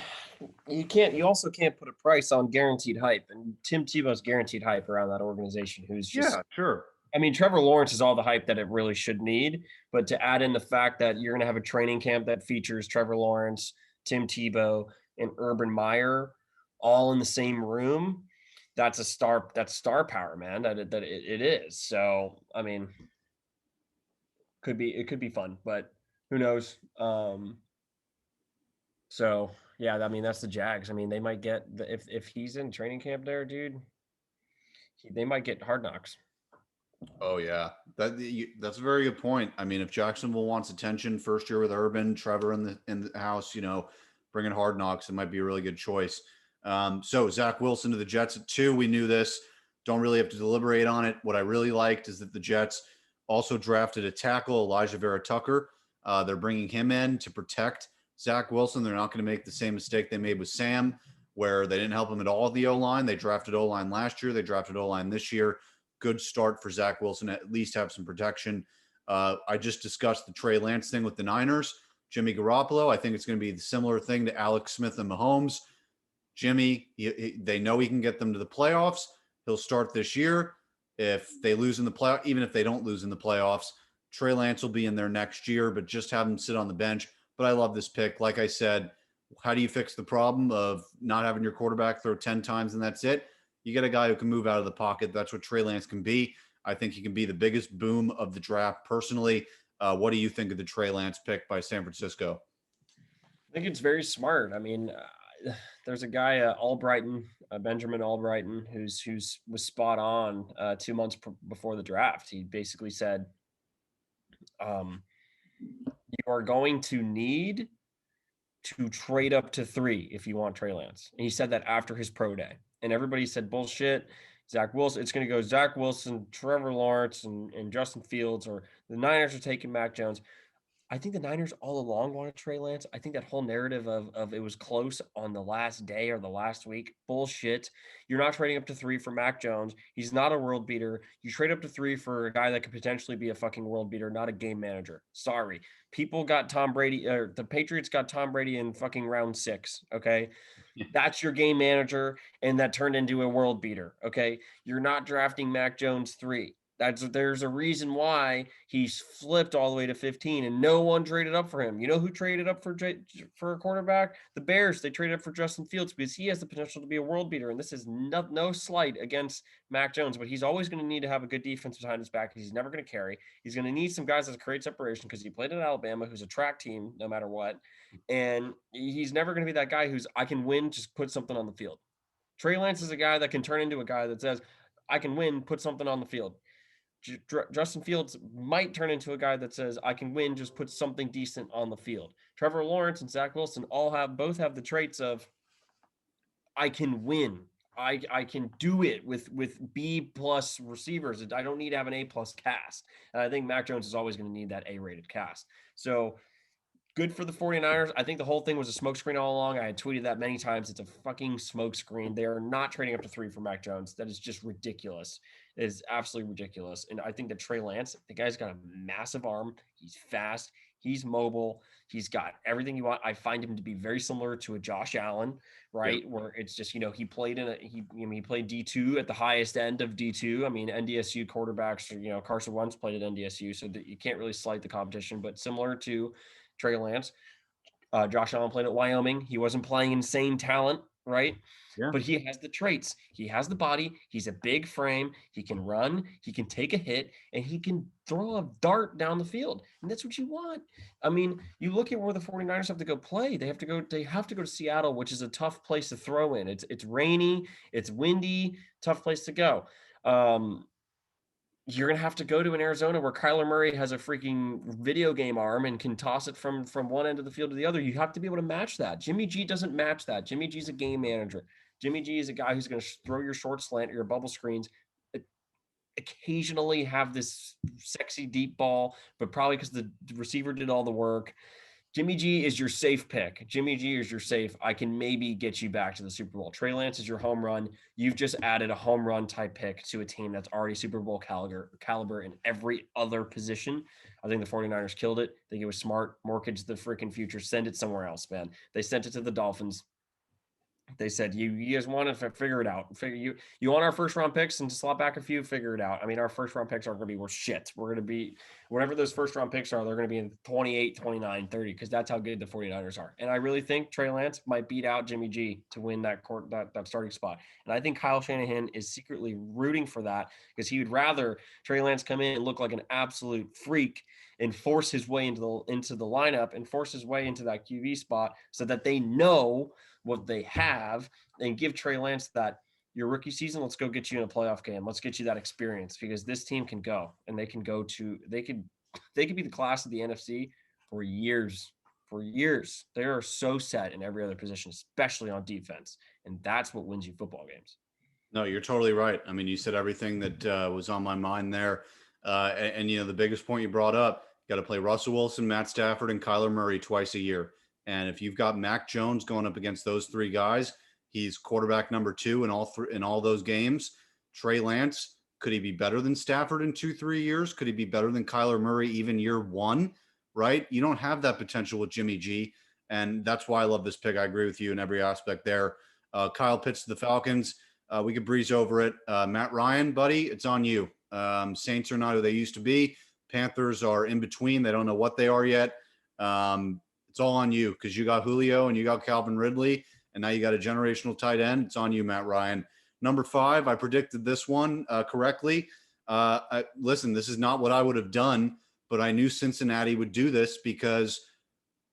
you also can't put a price on guaranteed hype, and Tim Tebow's guaranteed hype around that organization, who's just, yeah, sure. I mean, Trevor Lawrence is all the hype that it really should need, but to add in the fact that you're going to have a training camp that features Trevor Lawrence, Tim Tebow, and Urban Meyer all in the same room, that's star power, man. It is. So, I mean, it could be fun, but who knows? So yeah, I mean, that's the Jags. I mean, they might get if he's in training camp there, dude, they might get hard knocks. Oh yeah, that's a very good point. I mean, if Jacksonville wants attention, first year with Urban, Trevor in the house, bringing Hard Knocks, it might be a really good choice. So Zach Wilson to the Jets at 2. We knew this. Don't really have to deliberate on it. What I really liked is that the Jets also drafted a tackle, Elijah Vera Tucker. They're bringing him in to protect Zach Wilson. They're not going to make the same mistake they made with Sam, where they didn't help him at all at the O line. They drafted O line last year. They drafted O line this year. Good start for Zach Wilson, at least have some protection. I just discussed the Trey Lance thing with the Niners. Jimmy Garoppolo, I think it's going to be the similar thing to Alex Smith and Mahomes. Jimmy, they know he can get them to the playoffs. He'll start this year. If they lose in the playoff, even if they don't lose in the playoffs, Trey Lance will be in there next year, but just have him sit on the bench. But I love this pick. Like I said, how do you fix the problem of not having your quarterback throw 10 times and that's it? You get a guy who can move out of the pocket. That's what Trey Lance can be. I think he can be the biggest boom of the draft personally. What do you think of the Trey Lance pick by San Francisco? I think it's very smart. I mean, there's a guy, Albrighton, Benjamin Albrighton, who's was spot on 2 months before the draft. He basically said, "You are going to need to trade up to 3 if you want Trey Lance." And he said that after his pro day, and everybody said bullshit. Zach Wilson, it's going to go Zach Wilson, Trevor Lawrence, and Justin Fields, or the Niners are taking Mac Jones. I think the Niners all along wanted Trey Lance. I think that whole narrative of it was close on the last day or the last week, bullshit. You're not trading up to 3 for Mac Jones. He's not a world beater. You trade up to 3 for a guy that could potentially be a fucking world beater, not a game manager. Sorry. People got Tom Brady, or the Patriots got Tom Brady in fucking round 6. Okay. That's your game manager, and that turned into a world beater. Okay. You're not drafting Mac Jones 3. There's a reason why he's flipped all the way to 15, and no one traded up for him. You know who traded up for a quarterback? The Bears. They traded up for Justin Fields because he has the potential to be a world beater. And this is no slight against Mac Jones, but he's always going to need to have a good defense behind his back because he's never going to carry. He's going to need some guys that create separation because he played at Alabama, who's a track team no matter what, and he's never going to be that guy who's I can win, just put something on the field. Trey Lance is a guy that can turn into a guy that says, I can win, put something on the field. Justin Fields might turn into a guy that says, I can win, just put something decent on the field. Trevor Lawrence and Zach Wilson both have the traits of, I can win. I can do it with B plus receivers. I don't need to have an A plus cast. And I think Mac Jones is always going to need that A rated cast. So good for the 49ers. I think the whole thing was a smokescreen all along. I had tweeted that many times. It's a fucking smokescreen. They are not trading up to 3 for Mac Jones. That is just ridiculous. It is absolutely ridiculous. And I think that Trey Lance, the guy's got a massive arm. He's fast. He's mobile. He's got everything you want. I find him to be very similar to a Josh Allen, right? Yep. Where it's just, he played he played D2 at the highest end of D2. I mean, NDSU quarterbacks, Carson Wentz played at NDSU, so that you can't really slight the competition, but similar to Trey Lance. Josh Allen played at Wyoming. He wasn't playing insane talent, right? Yeah. But he has the traits. He has the body. He's a big frame. He can run. He can take a hit, and he can throw a dart down the field. And that's what you want. I mean, you look at where the 49ers have to go play. They have to go to Seattle, which is a tough place to throw in. It's rainy. It's windy. Tough place to go. You're going to have to go to an Arizona where Kyler Murray has a freaking video game arm and can toss it from one end of the field to the other. You have to be able to match that. Jimmy G doesn't match that. Jimmy G is a game manager. Jimmy G is a guy who's going to throw your short slant or your bubble screens, occasionally have this sexy deep ball, but probably because the receiver did all the work. Jimmy G is your safe pick. Jimmy G is your safe. I can maybe get you back to the Super Bowl. Trey Lance is your home run. You've just added a home run type pick to a team that's already Super Bowl caliber in every other position. I think the 49ers killed it. I think it was smart. Mortgage the freaking future. Send it somewhere else, man. They sent it to the Dolphins. They said, you guys want to figure it out. You want our first round picks and to slot back a few, figure it out. I mean, our first round picks aren't going to be worth shit. We're going to be, whatever those first round picks are, they're going to be in 28, 29, 30, because that's how good the 49ers are. And I really think Trey Lance might beat out Jimmy G to win that starting spot. And I think Kyle Shanahan is secretly rooting for that because he would rather Trey Lance come in and look like an absolute freak and force his way into the lineup and force his way into that QB spot so that they know what they have and give Trey Lance that your rookie season, let's go get you in a playoff game. Let's get you that experience because this team can go and they can go to they could be the class of the NFC for years. For years. They are so set in every other position, especially on defense. And that's what wins you football games. No, you're totally right. I mean, you said everything that was on my mind there. You know, the biggest point you brought up, you got to play Russell Wilson, Matt Stafford, and Kyler Murray twice a year. And if you've got Mac Jones going up against those three guys, he's quarterback number 2 in all those games. Trey Lance, could he be better than Stafford in 2-3 years? Could he be better than Kyler Murray even year 1? Right? You don't have that potential with Jimmy G, and that's why I love this pick. I agree with you in every aspect there. Kyle Pitts to the Falcons. We could breeze over it. Matt Ryan, buddy, it's on you. Saints are not who they used to be. Panthers are in between. They don't know what they are yet. It's all on you because you got Julio and you got Calvin Ridley, and now you got a generational tight end. It's on you, Matt Ryan. Number 5, I predicted this one correctly. Listen, this is not what I would have done, but I knew Cincinnati would do this because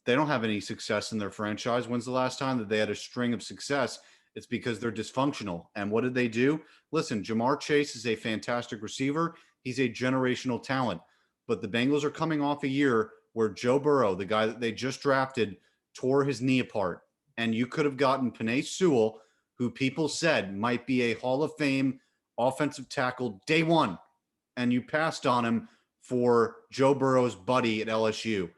they don't have any success in their franchise. When's the last time that they had a string of success? It's because they're dysfunctional. And what did they do? Listen, Jamar Chase is a fantastic receiver. He's a generational talent. But the Bengals are coming off a year where Joe Burrow, the guy that they just drafted, tore his knee apart. And you could have gotten Penei Sewell, who people said might be a Hall of Fame offensive tackle day one. And you passed on him for Joe Burrow's buddy at LSU.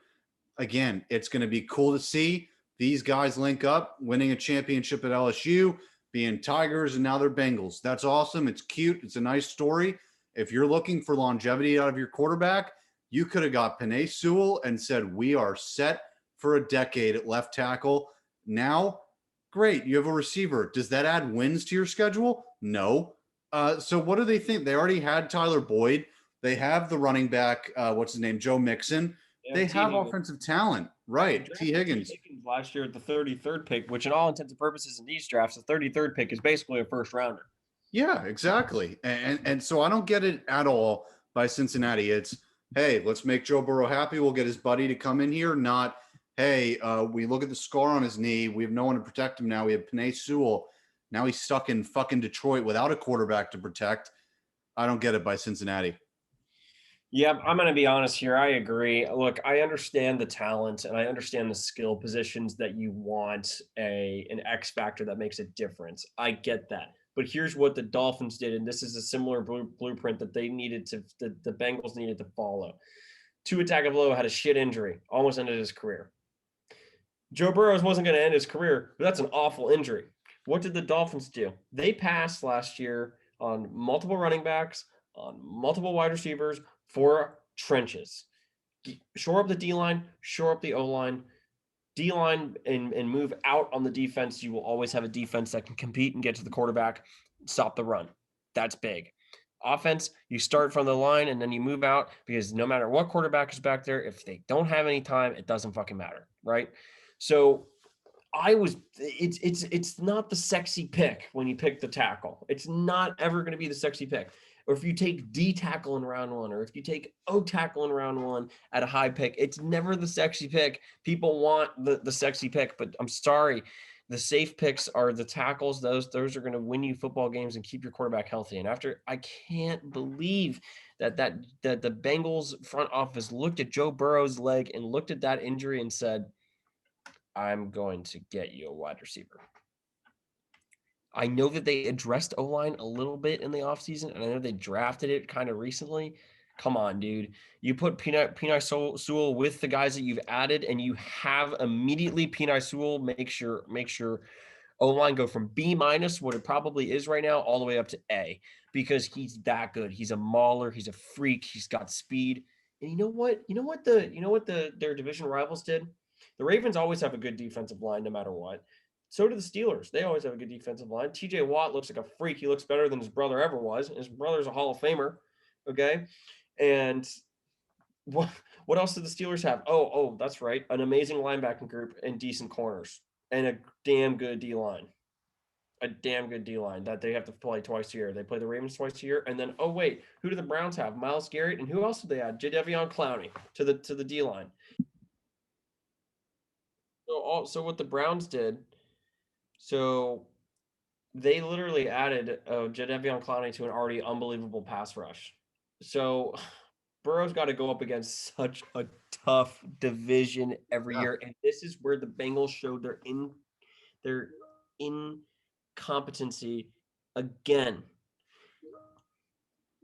Again, it's going to be cool to see these guys link up, winning a championship at LSU, being Tigers, and now they're Bengals. That's awesome. It's cute. It's a nice story. If you're looking for longevity out of your quarterback, you could have got Penei Sewell and said, we are set for a decade at left tackle. Now, great. You have a receiver. Does that add wins to your schedule? No. So what do they think? They already had Tyler Boyd. They have the running back, what's his name, Joe Mixon. They have offensive talent, right? T. Higgins last year at the 33rd pick, which in all intents and purposes in these drafts, the 33rd pick is basically a first rounder. Yeah, exactly. And so I don't get it at all by Cincinnati. It's, hey, let's make Joe Burrow happy. We'll get his buddy to come in here. Not, hey, we look at the scar on his knee. We have no one to protect him now. We have Penei Sewell. Now he's stuck in fucking Detroit without a quarterback to protect. I don't get it by Cincinnati. Yeah, I'm going to be honest here. I agree. Look, I understand the talent and I understand the skill positions that you want an X factor that makes a difference. I get that. But here's what the Dolphins did, and this is a similar blueprint that the Bengals needed to follow. Tua Tagovailoa had a shit injury, almost ended his career. Joe Burrows wasn't going to end his career, but that's an awful injury. What did the Dolphins do? They passed last year on multiple running backs, on multiple wide receivers, for trenches. Shore up the D-line, shore up the O-line, D-line, and move out on the defense. You will always have a defense that can compete and get to the quarterback, stop the run. That's big. Offense, you start from the line and then you move out because no matter what quarterback is back there, if they don't have any time, it doesn't fucking matter, right? So it's not the sexy pick when you pick the tackle. It's not ever going to be the sexy pick. Or if you take D tackle in round 1, or if you take O tackle in round 1 at a high pick, it's never the sexy pick. People want the sexy pick, but I'm sorry. The safe picks are the tackles. Those are going to win you football games and keep your quarterback healthy. And I can't believe that the Bengals front office looked at Joe Burrow's leg and looked at that injury and said, I'm going to get you a wide receiver. I know that they addressed O-line a little bit in the offseason, and I know they drafted it kind of recently. Come on, dude. You put Penei Sewell with the guys that you've added, and you have immediately Penei Sewell make sure O-line go from B-, what it probably is right now, all the way up to A, because he's that good. He's a mauler. He's a freak. He's got speed. And you know what their division rivals did? The Ravens always have a good defensive line no matter what. So do the Steelers. They always have a good defensive line. TJ Watt looks like a freak. He looks better than his brother ever was. His brother's a Hall of Famer. Okay. And what else did the Steelers have? Oh, that's right. An amazing linebacking group and decent corners and a damn good D-line. A damn good D-line that they have to play twice a year. They play the Ravens twice a year. And then, oh, wait, who do the Browns have? Myles Garrett. And who else did they add? Jadeveon Clowney to the D-line. So what the Browns did, so they literally added Jadeveon Clowney to an already unbelievable pass rush. So Burrow's got to go up against such a tough division every Yeah. year, and this is where the Bengals showed their incompetency again.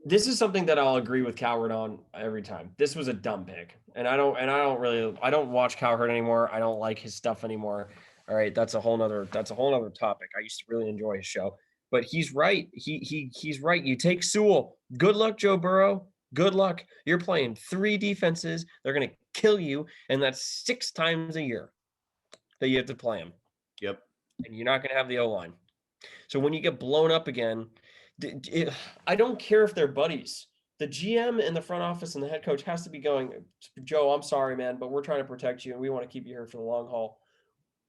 This is something that I'll agree with Cowherd on every time. This was a dumb pick, and I don't watch Cowherd anymore. I don't like his stuff anymore. All right, that's a whole nother topic. I used to really enjoy his show, but he's right. He's right. You take Sewell. Good luck, Joe Burrow. Good luck. You're playing 3 defenses. They're gonna kill you, and that's 6 times a year that you have to play them, Yep. and you're not gonna have the O line. So when you get blown up again, I don't care if they're buddies. The GM and the front office and the head coach has to be going, Joe, I'm sorry, man, but we're trying to protect you and we want to keep you here for the long haul.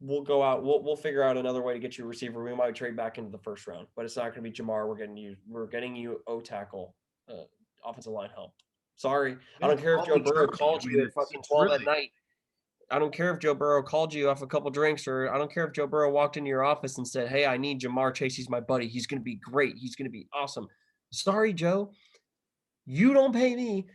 We'll go out. We'll figure out another way to get you a receiver. We might trade back into the first round, but it's not going to be Jamar. We're getting you O tackle, offensive line help. Sorry, I don't care if Joe Burrow called you at fucking 12 at night. I don't care if Joe Burrow called you off a couple drinks, or I don't care if Joe Burrow walked into your office and said, hey, I need Jamar Chase. He's my buddy. He's going to be great. He's going to be awesome. Sorry, Joe. You don't pay me.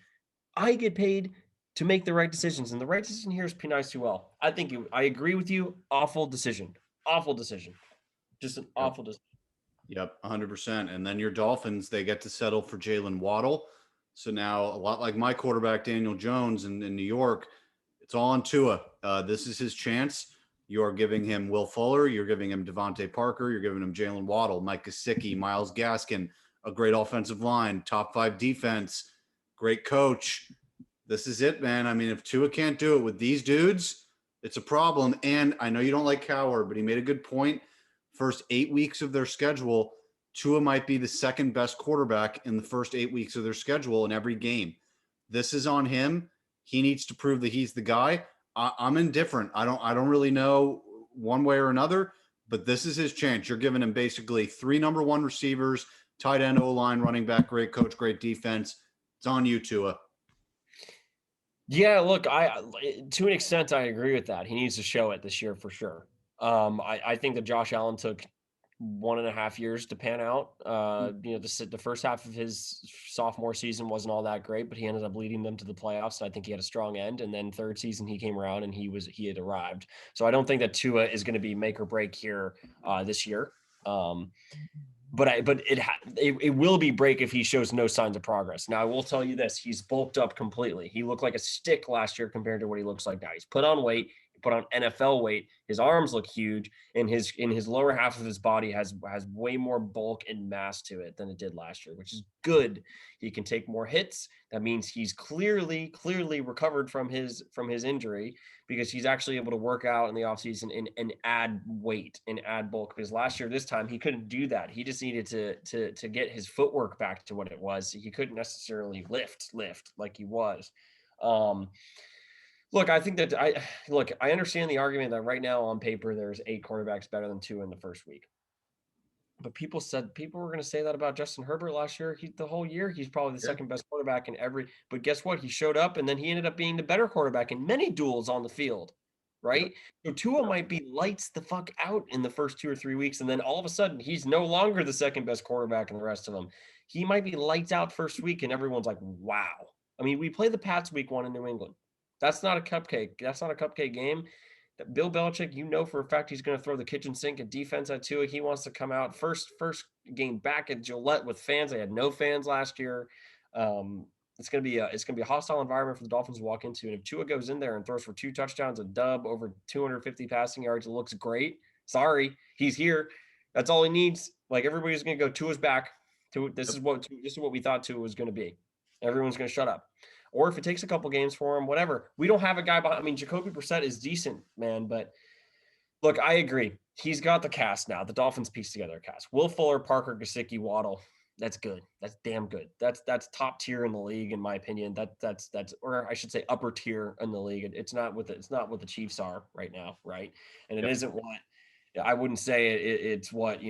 I get paid to make the right decisions. And the right decision here is P9 Sewell. I agree with you. Awful decision. Awful decision. Just an awful decision. Yep, 100%. And then your Dolphins, they get to settle for Jalen Waddle. So now, a lot like my quarterback, Daniel Jones in New York, it's all on Tua. This is his chance. You're giving him Will Fuller. You're giving him Devontae Parker. You're giving him Jalen Waddle, Mike Gesicki, Myles Gaskin, a great offensive line, top 5 defense, great coach. This is it, man. I mean, if Tua can't do it with these dudes, it's a problem. And I know you don't like Cowherd, but he made a good point. First 8 weeks of their schedule, Tua might be the second best quarterback in the first 8 weeks of their schedule in every game. This is on him. He needs to prove that he's the guy. I'm indifferent. I don't really know one way or another, but this is his chance. You're giving him basically 3 number 1 receivers, tight end, O-line, running back, great coach, great defense. It's on you, Tua. Yeah, look, to an extent, I agree with that. He needs to show it this year for sure. I think that Josh Allen took 1.5 years to pan out. The first half of his sophomore season wasn't all that great, but he ended up leading them to the playoffs. And I think he had a strong end. And then third season, he came around and he had arrived. So I don't think that Tua is going to be make or break here this year. But it will be break if he shows no signs of progress. Now, I will tell you this. He's bulked up completely. He looked like a stick last year compared to what he looks like now. He's put on weight. He put on NFL weight. His arms look huge, and his lower half of his body has way more bulk and mass to it than it did last year, which is good. He can take more hits. That means he's clearly recovered from his injury, because he's actually able to work out in the offseason and add weight and add bulk. Because last year, this time, he couldn't do that. He just needed to get his footwork back to what it was. He couldn't necessarily lift like he was. Look, I think that I understand the argument that right now on paper, there's 8 quarterbacks better than 2 in the first week. But people were going to say that about Justin Herbert last year. The whole year, he's probably the second best quarterback in every. But guess what? He showed up, and then he ended up being the better quarterback in many duels on the field, right? So Tua might be lights the fuck out in the first 2 or 3 weeks, and then all of a sudden, he's no longer the second best quarterback in the rest of them. He might be lights out first week, and everyone's like, wow. I mean, we play the Pats week 1 in New England. That's not a cupcake. That's not a cupcake game. Bill Belichick, for a fact he's going to throw the kitchen sink at defense at Tua. He wants to come out first game back at Gillette with fans. They had no fans last year. It's going to be a hostile environment for the Dolphins to walk into. And if Tua goes in there and throws for 2 touchdowns, a dub, over 250 passing yards, it looks great. Sorry, he's here. That's all he needs. Like, everybody's going to go, Tua's back. This is what we thought Tua was going to be. Everyone's going to shut up. Or if it takes a couple games for him, whatever. We don't have a guy behind. I mean, Jacoby Brissett is decent, man. But look, I agree. He's got the cast now. The Dolphins pieced together a cast. Will Fuller, Parker, Gesicki, Waddle. That's good. That's damn good. That's top tier in the league, in my opinion. That's or I should say upper tier in the league. It's not what the Chiefs are right now, right? And it isn't what I wouldn't say it's what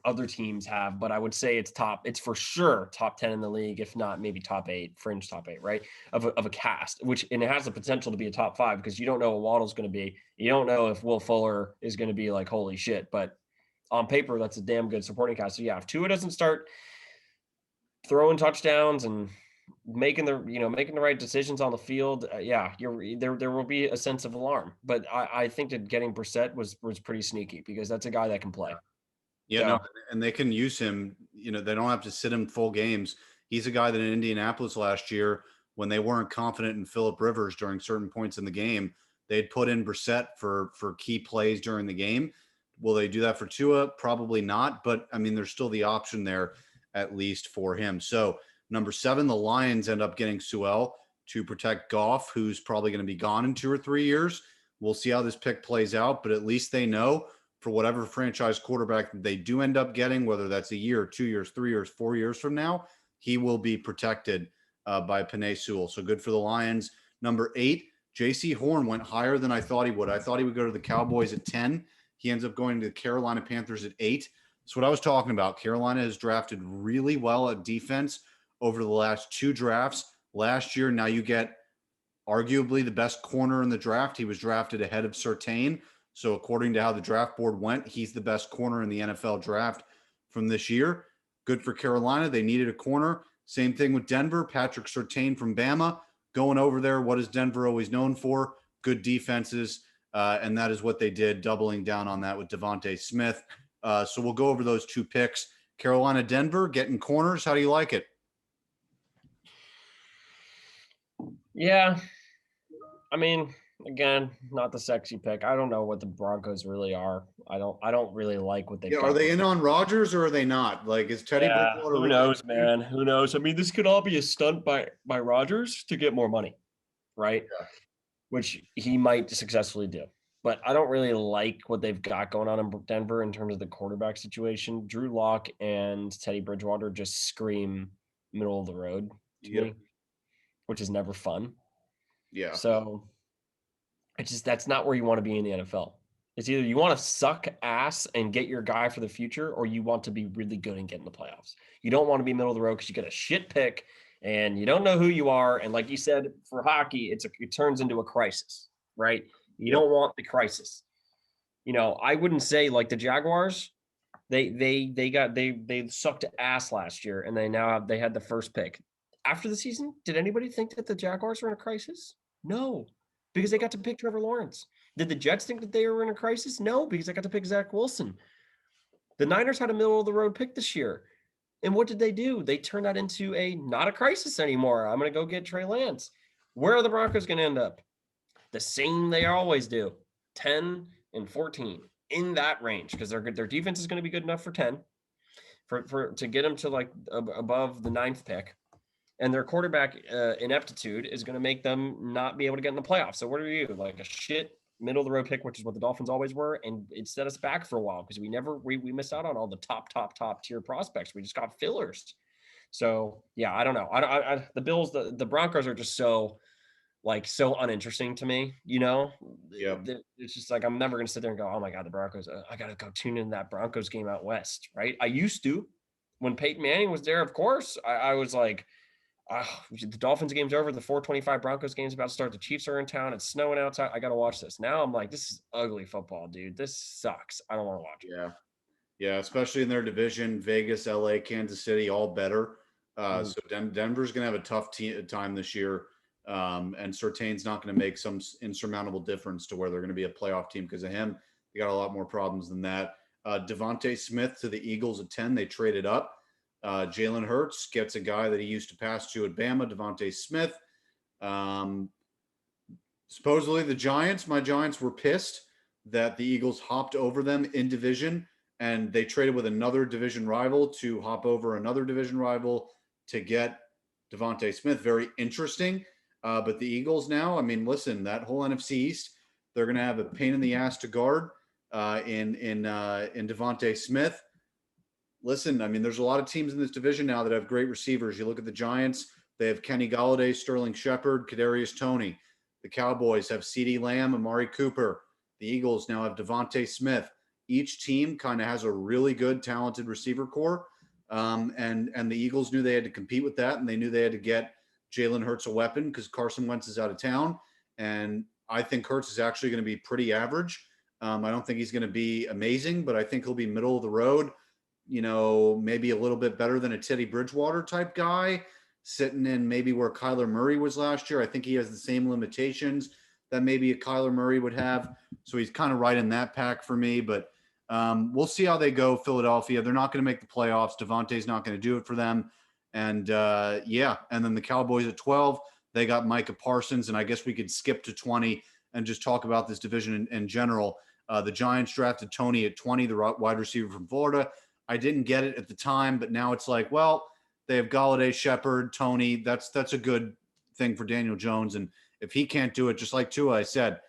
other teams have, but I would say it's for sure top 10 in the league, if not maybe top 8, fringe top 8, right? Of a cast, and it has the potential to be a top 5, because you don't know what Waddle's going to be. You don't know if Will Fuller is going to be like, holy shit, but on paper, that's a damn good supporting cast. So yeah, if Tua doesn't start throwing touchdowns and making the right decisions on the field, there will be a sense of alarm. But I think that getting Brissett was pretty sneaky because that's a guy that can play. Yeah, So, no, and they can use him. They don't have to sit him full games. He's a guy that in Indianapolis last year, when they weren't confident in Phillip Rivers during certain points in the game, they'd put in Brissett for key plays during the game. Will they do that for Tua? Probably not. But I mean, there's still the option there, at least for him. So number 7, the Lions end up getting Sewell to protect Goff, who's probably going to be gone in 2 or 3 years. We'll see how this pick plays out, but at least they know for whatever franchise quarterback they do end up getting, whether that's a year, 2 years, 3 years, 4 years from now, he will be protected by Penei Sewell. So good for the Lions. Number 8, J.C. Horn went higher than I thought he would. I thought he would go to the Cowboys at 10. He ends up going to the Carolina Panthers at 8. That's what I was talking about. Carolina has drafted really well at defense over the last 2 drafts. Last year, now you get arguably the best corner in the draft. He was drafted ahead of Surtain. So according to how the draft board went, he's the best corner in the NFL draft from this year. Good for Carolina. They needed a corner. Same thing with Denver. Patrick Surtain from Bama going over there. What is Denver always known for? Good defenses. And that is what they did, doubling down on that with Devontae Smith. So we'll go over those 2 picks. Carolina, Denver, getting corners. How do you like it? Yeah. I mean, again, not the sexy pick. I don't know what the Broncos really are. I don't really like what they've got. Are they in on Rodgers or are they not? Like, is Teddy Bridgewater? Who knows, man? Who knows? I mean, this could all be a stunt by Rodgers to get more money, right? Yeah. Which he might successfully do. But I don't really like what they've got going on in Denver in terms of the quarterback situation. Drew Lock and Teddy Bridgewater just scream middle of the road to me, which is never fun. Yeah. So that's not where you want to be in the NFL. It's either you want to suck ass and get your guy for the future, or you want to be really good and get in the playoffs. You don't want to be middle of the road because you get a shit pick and you don't know who you are. And like you said, for hockey, it turns into a crisis, right? You don't want the crisis. I wouldn't say like the Jaguars, they sucked ass last year and they had the first pick. After the season, did anybody think that the Jaguars were in a crisis? No, because they got to pick Trevor Lawrence. Did the Jets think that they were in a crisis? No, because they got to pick Zach Wilson. The Niners had a middle of the road pick this year. And what did they do? They turned that into not a crisis anymore. I'm going to go get Trey Lance. Where are the Broncos going to end up? The same they always do, 10 and 14 in that range, because their defense is going to be good enough for 10 to get them to like above the 9th pick. And their quarterback ineptitude is going to make them not be able to get in the playoffs. So what do we do? Like a shit middle of the road pick, which is what the Dolphins always were. And it set us back for a while because we missed out on all the top tier prospects. We just got fillers. So yeah, I don't know. The Bills, the Broncos are just so uninteresting to me, Yeah. It's just like, I'm never going to sit there and go, oh my God, the Broncos, I got to go tune in that Broncos game out West. Right. I used to, when Peyton Manning was there, of course, I was like, the Dolphins game's over. The 4:25 Broncos game's about to start. The Chiefs are in town. It's snowing outside. I got to watch this. Now I'm like, this is ugly football, dude. This sucks. I don't want to watch it. Yeah. Yeah. Especially in their division, Vegas, LA, Kansas City, all better. So Denver's going to have a tough time this year. And Surtain's not going to make some insurmountable difference to where they're going to be a playoff team because of him. They got a lot more problems than that. Devontae Smith to the Eagles at 10. They traded up. Jalen Hurts gets a guy that he used to pass to at Bama, Devontae Smith. Supposedly my Giants were pissed that the Eagles hopped over them in division, and they traded with another division rival to hop over another division rival to get Devontae Smith. Very interesting. But the Eagles now, I mean, listen, that whole NFC East, they're going to have a pain in the ass to guard in Devontae Smith. Listen, I mean, there's a lot of teams in this division now that have great receivers. You look at the Giants, they have Kenny Golladay, Sterling Shepard, Kadarius Toney. The Cowboys have CeeDee Lamb, Amari Cooper. The Eagles now have Devontae Smith. Each team kind of has a really good, talented receiver core. And the Eagles knew they had to compete with that, and they knew they had to get Jalen Hurts a weapon because Carson Wentz is out of town. And I think Hurts is actually going to be pretty average. I don't think he's going to be amazing, but I think he'll be middle of the road, maybe a little bit better than a Teddy Bridgewater type guy, sitting in maybe where Kyler Murray was last year. I think he has the same limitations that maybe a Kyler Murray would have. So he's kind of right in that pack for me, but we'll see how they go, Philadelphia. They're not going to make the playoffs. Devontae's not going to do it for them. And and then the Cowboys at 12, they got Micah Parsons. And I guess we could skip to 20 and just talk about this division in general. The Giants drafted Tony at 20, the wide receiver from Florida. I didn't get it at the time, but now it's like, well, they have Galladay, Shepard, Tony. That's a good thing for Daniel Jones. And if he can't do it, just like Tua, I said,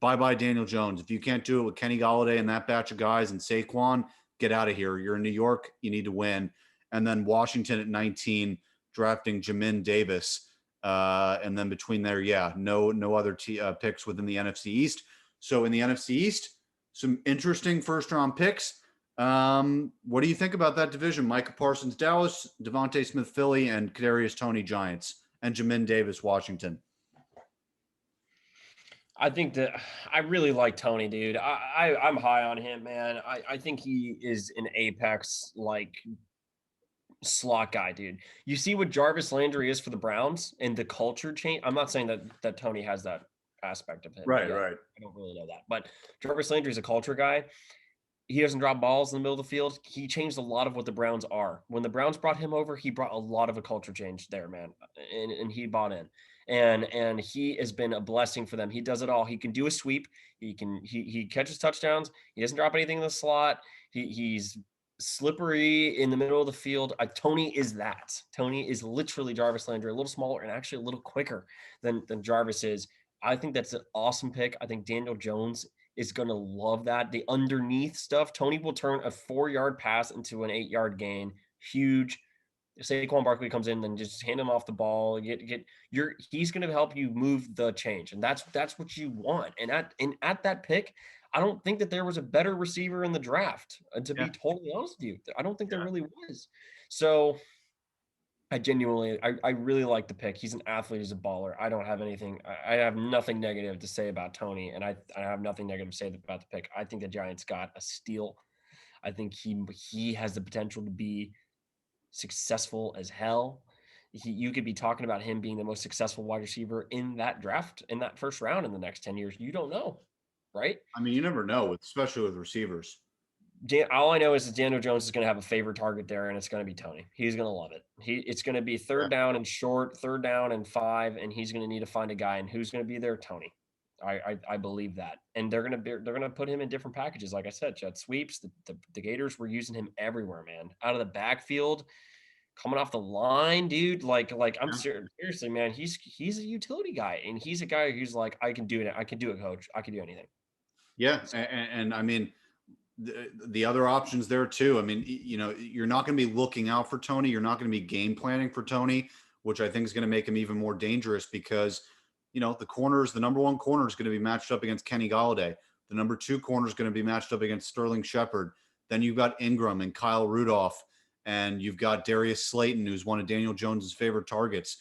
bye-bye Daniel Jones. If you can't do it with Kenny Galladay and that batch of guys and Saquon, get out of here. You're in New York. You need to win. And then Washington at 19, drafting Jamin Davis. And then between there, no other picks within the NFC East. So in the NFC East, some interesting first-round picks. What do you think about that division? Micah Parsons, Dallas, Devontae Smith, Philly, and Kadarius Toney, Giants, and Jamin Davis, Washington. I think that I really like Tony, dude. I'm high on him, man. I think he is an apex like slot guy, dude. You see what Jarvis Landry is for the Browns and the culture change. I'm not saying that Tony has that aspect of him. Right. I don't really know that, but Jarvis Landry is a culture guy. He doesn't drop balls in the middle of the field. He changed a lot of what the Browns are. When the Browns brought him over, he brought a lot of a culture change there, man. And he bought in. And he has been a blessing for them. He does it all. He can do a sweep. He catches touchdowns. He doesn't drop anything in the slot. He's slippery in the middle of the field. Tony is that. Tony is literally Jarvis Landry, a little smaller and actually a little quicker than Jarvis is. I think that's an awesome pick. I think Daniel Jones is going to love that. The underneath stuff, Tony will turn a 4-yard pass into an 8-yard gain. Huge. Saquon Barkley comes in, then just hand him off the ball. He's going to help you move the change, and that's what you want. And at that pick, I don't think that there was a better receiver in the draft. To be totally honest with you, I don't think there really was. So I really like the pick. He's an athlete. He's a baller. I don't have anything. I have nothing negative to say about Tony, and I have nothing negative to say about the pick. I think the Giants got a steal. I think he has the potential to be successful as hell. You could be talking about him being the most successful wide receiver in that draft, in that first round in the next 10 years. You don't know, right? I mean, you never know, especially with receivers. All I know is that Daniel Jones is going to have a favorite target there, and it's going to be Tony. He's going to love it. It's going to be third down and short, third down and 5, and he's going to need to find a guy. And who's going to be there? Tony. I believe that, and they're going to put him in different packages. Like I said, jet sweeps. The Gators were using him everywhere, man. Out of the backfield, coming off the line, dude. Like I'm seriously, man. He's a utility guy, and he's a guy who's like, I can do it. I can do it, coach. I can do anything. Yeah, and I mean, the other options there too. I mean, you're not going to be looking out for Tony. You're not going to be game planning for Tony, which I think is going to make him even more dangerous because, the number 1 corner is going to be matched up against Kenny Galladay. The number 2 corner is going to be matched up against Sterling Shepard. Then you've got Ingram and Kyle Rudolph, and you've got Darius Slayton, who's one of Daniel Jones's favorite targets.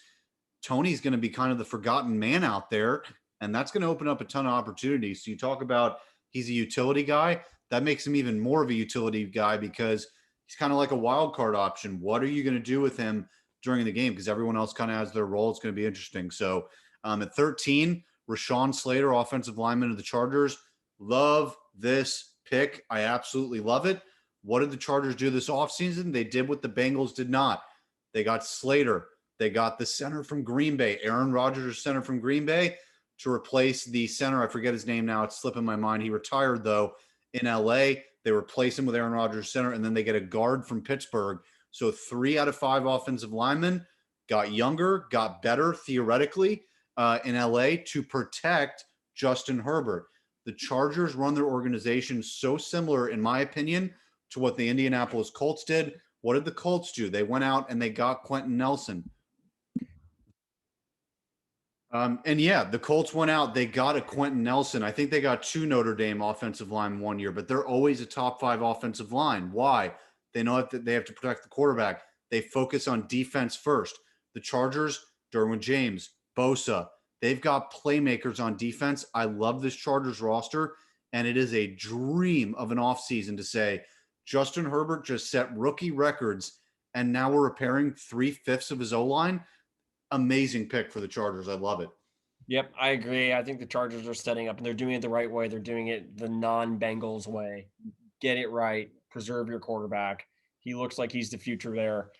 Tony's going to be kind of the forgotten man out there, and that's going to open up a ton of opportunities. So you talk about he's a utility guy. That makes him even more of a utility guy because he's kind of like a wild card option. What are you going to do with him during the game? Because everyone else kind of has their role. It's going to be interesting. So at 13, Rashawn Slater, offensive lineman of the Chargers. Love this pick. I absolutely love it. What did the Chargers do this offseason? They did what the Bengals did not. They got Slater. They got the center from Green Bay, Aaron Rodgers, center from Green Bay, to replace the center. I forget his name now. It's slipping my mind. He retired, though, in LA. They replace him with Aaron Rodgers center, and then they get a guard from Pittsburgh. So 3 out of 5 offensive linemen got younger, got better theoretically in LA to protect Justin Herbert. The Chargers run their organization so similar, in my opinion, to what the Indianapolis Colts did. What did the Colts do? They went out and they got Quentin Nelson. The Colts went out. They got a Quentin Nelson. I think they got 2 Notre Dame offensive line one year, but they're always a top 5 offensive line. Why? They know that they have to protect the quarterback. They focus on defense first. The Chargers, Derwin James, Bosa, they've got playmakers on defense. I love this Chargers roster. And it is a dream of an offseason to say, Justin Herbert just set rookie records, and now we're repairing 3/5 of his O-line. Amazing pick for the Chargers. I love it. Yep, I agree. I think the Chargers are setting up, and they're doing it the right way. They're doing it the non-Bengals way. Get it right. Preserve your quarterback. He looks like he's the future there.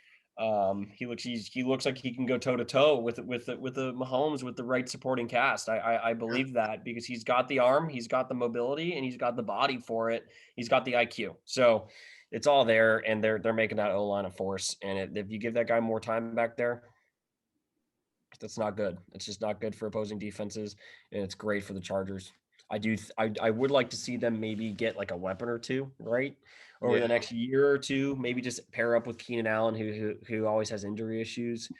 He looks like he can go toe to toe with the Mahomes with the right supporting cast. I believe that because he's got the arm, he's got the mobility, and he's got the body for it. He's got the IQ. So it's all there, and they're making that O-line a force. And if you give that guy more time back there, that's not good. It's just not good for opposing defenses, and it's great for the Chargers. I would like to see them maybe get like a weapon or two, right? Over the next year or two, maybe just pair up with Keenan Allen, who always has injury issues.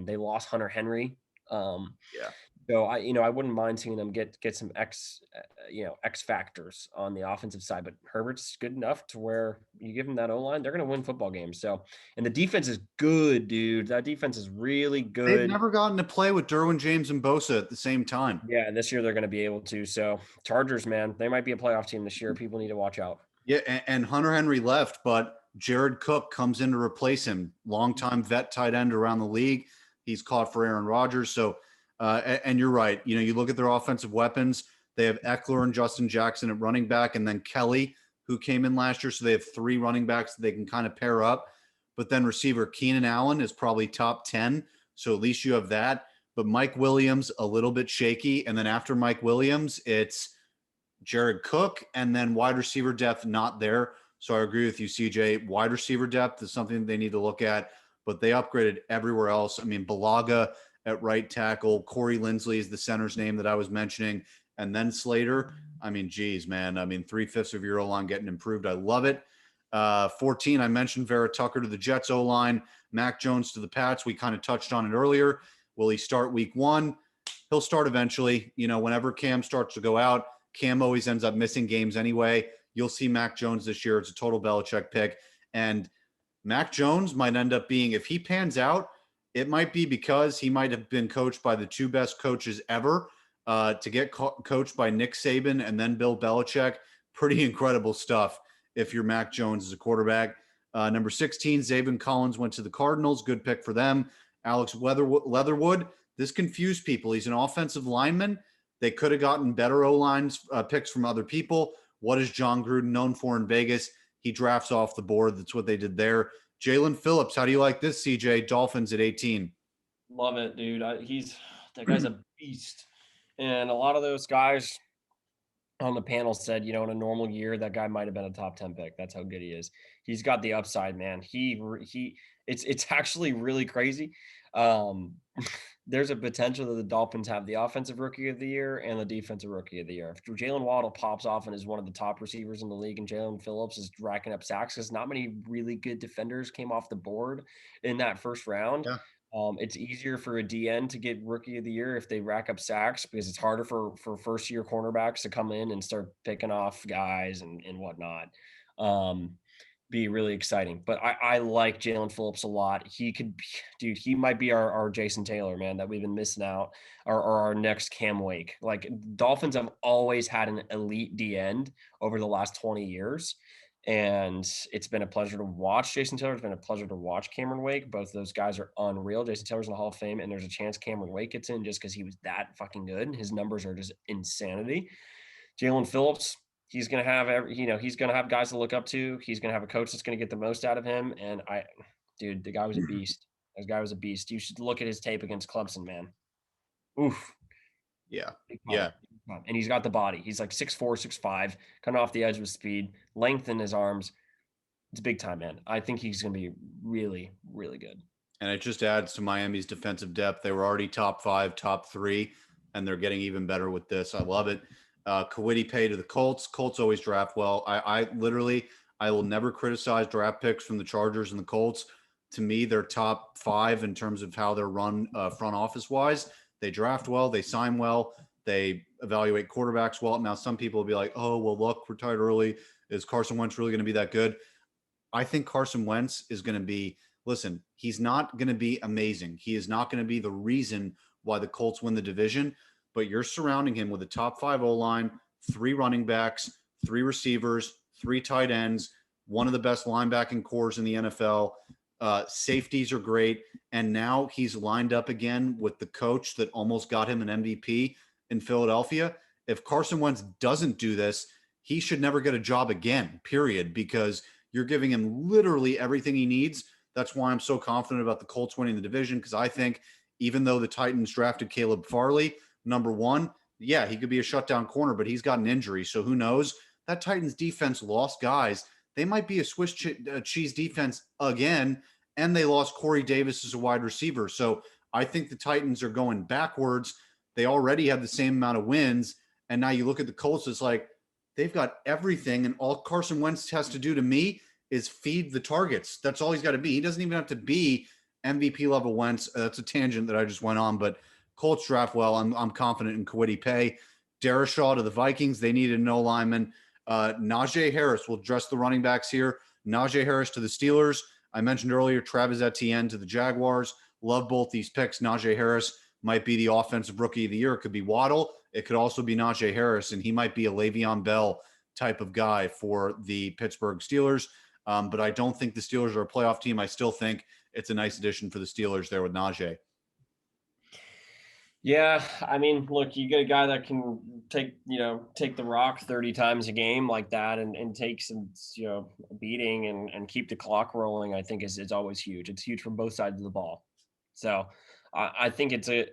They lost Hunter Henry. Yeah. So I wouldn't mind seeing them get some X factors on the offensive side, but Herbert's good enough to where you give him that O-line, they're going to win football games. So, and the defense is good, dude. That defense is really good. They've never gotten to play with Derwin James and Bosa at the same time. Yeah, and this year they're going to be able to. So, Chargers, man, they might be a playoff team this year. People need to watch out. Yeah, and Hunter Henry left, but Jared Cook comes in to replace him. Longtime vet tight end around the league. He's caught for Aaron Rodgers. So, and you're right. You look at their offensive weapons. They have Eckler and Justin Jackson at running back, and then Kelly, who came in last year. So they have 3 running backs that they can kind of pair up. But then receiver Keenan Allen is probably top 10. So at least you have that. But Mike Williams, a little bit shaky. And then after Mike Williams, it's Jared Cook, and then wide receiver depth not there. So I agree with you, CJ. Wide receiver depth is something they need to look at, but they upgraded everywhere else. I mean, Balaga at right tackle, Corey Linsley is the center's name that I was mentioning, and then Slater. I mean, geez, man. I mean, 3/5 of your O-line getting improved. I love it. 14, I mentioned Vera Tucker to the Jets O-line, Mac Jones to the Pats. We kind of touched on it earlier. Will he start week 1? He'll start eventually. Whenever Cam starts to go out, Cam always ends up missing games anyway. You'll see Mac Jones this year. It's a total Belichick pick. And Mac Jones might end up being, if he pans out, it might be because he might have been coached by the 2 best coaches ever. To get coached by Nick Saban and then Bill Belichick, pretty incredible stuff if you're Mac Jones as a quarterback. Number 16, Zaven Collins went to the Cardinals. Good pick for them. Alex Leatherwood, this confused people. He's an offensive lineman. They could have gotten better O-lines picks from other people. What is John Gruden known for in Vegas? He drafts off the board. That's what they did there. Jalen Phillips, how do you like this, CJ? Dolphins at 18. Love it, dude. That guy's a beast. And a lot of those guys on the panel said, in a normal year, that guy might have been a top 10 pick. That's how good he is. He's got the upside, man. It's actually really crazy. There's a potential that the Dolphins have the offensive rookie of the year and the defensive rookie of the year. If Jalen Waddle pops off and is one of the top receivers in the league, and Jalen Phillips is racking up sacks, because not many really good defenders came off the board in that first round. Yeah. It's easier for a DN to get rookie of the year if they rack up sacks, because it's harder for first year cornerbacks to come in and start picking off guys and whatnot. Be really exciting. But I like Jalen Phillips a lot. He might be our Jason Taylor, man, that we've been missing out, or our next Cam Wake. Like, Dolphins have always had an elite D end over the last 20 years. And it's been a pleasure to watch Jason Taylor. It's been a pleasure to watch Cameron Wake. Both of those guys are unreal. Jason Taylor's in the Hall of Fame, and there's a chance Cameron Wake gets in just because he was that fucking good. His numbers are just insanity. Jalen Phillips, he's going to have he's going to have guys to look up to. He's going to have a coach that's going to get the most out of him. And the guy was a beast. This guy was a beast. You should look at his tape against Clemson, man. Oof. Yeah. Yeah. And he's got the body. He's like 6'4", 6'5", coming off the edge with speed, length in his arms. It's big time, man. I think he's going to be really, really good. And it just adds to Miami's defensive depth. They were already top 5, top 3, and they're getting even better with this. I love it. Kawhi Pay to the Colts. Colts always draft well. I will never criticize draft picks from the Chargers and the Colts. To me, they're top 5 in terms of how they're run front office wise. They draft well. They sign well. They evaluate quarterbacks well. Now, some people will be like, oh, well, look, retired early. Is Carson Wentz really going to be that good? I think Carson Wentz is going to be, listen, he's not going to be amazing. He is not going to be the reason why the Colts win the division, but you're surrounding him with a top 5 O-line, 3 running backs, 3 receivers, 3 tight ends, one of the best linebacking cores in the NFL. Safeties are great. And now he's lined up again with the coach that almost got him an MVP in Philadelphia. If Carson Wentz doesn't do this, he should never get a job again, period, because you're giving him literally everything he needs. That's why I'm so confident about the Colts winning the division, because I think even though the Titans drafted Caleb Farley, number one, yeah, he could be a shutdown corner, but he's got an injury. So who knows? That Titans defense lost guys. They might be a Swiss cheese defense again, and they lost Corey Davis as a wide receiver. So I think the Titans are going backwards. They already have the same amount of wins. And now you look at the Colts, it's like they've got everything. And all Carson Wentz has to do to me is feed the targets. That's all he's got to be. He doesn't even have to be MVP level Wentz. That's a tangent that I just went on. But Colts draft well. I'm confident in Kwity Paye. Darrisaw to the Vikings. They needed no lineman. Najee Harris will dress the running backs here. Najee Harris to the Steelers. I mentioned earlier Travis Etienne to the Jaguars. Love both these picks. Najee Harris might be the offensive rookie of the year. It could be Waddle. It could also be Najee Harris, and he might be a Le'Veon Bell type of guy for the Pittsburgh Steelers. But I don't think the Steelers are a playoff team. I still think it's a nice addition for the Steelers there with Najee. Yeah, I mean, look, you get a guy that can take the rock 30 times a game like that and take some, beating and keep the clock rolling. I think is always huge. It's huge from both sides of the ball. So I think it's a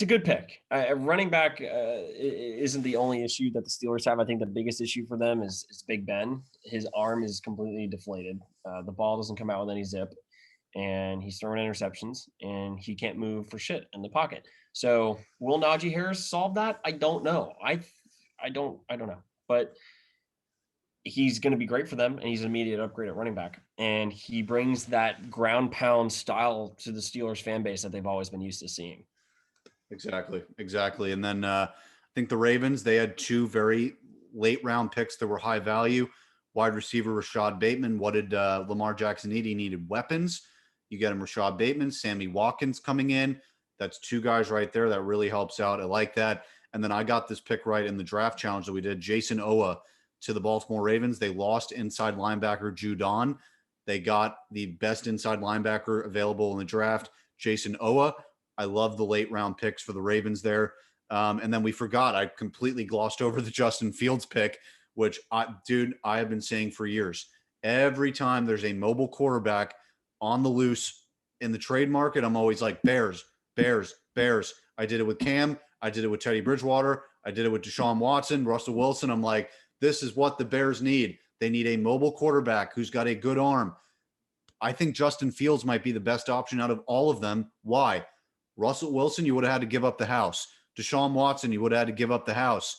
good pick. Running back isn't the only issue that the Steelers have. I think the biggest issue for them is Big Ben. His arm is completely deflated. The ball doesn't come out with any zip. And he's throwing interceptions, and he can't move for shit in the pocket. So will Najee Harris solve that? I don't know. I don't know. But he's going to be great for them, and he's an immediate upgrade at running back. And he brings that ground pound style to the Steelers fan base that they've always been used to seeing. Exactly. And then I think the Ravens, they had 2 very late round picks that were high value. Wide receiver Rashad Bateman. What did Lamar Jackson need? He needed weapons. You get him Rashad Bateman, Sammy Watkins coming in. That's 2 guys right there. That really helps out. I like that. And then I got this pick right in the draft challenge that we did. Jason Owa to the Baltimore Ravens. They lost inside linebacker Judon. They got the best inside linebacker available in the draft, Jason Owa. I love the late round picks for the Ravens there. And then we forgot. I completely glossed over the Justin Fields pick, which I have been saying for years. Every time there's a mobile quarterback on the loose in the trade market, I'm always like, Bears. I did it with Cam. I did it with Teddy Bridgewater. I did it with Deshaun Watson, Russell Wilson. I'm like, this is what the Bears need. They need a mobile quarterback who's got a good arm. I think Justin Fields might be the best option out of all of them. Why? Russell Wilson, you would have had to give up the house. Deshaun Watson, you would have had to give up the house.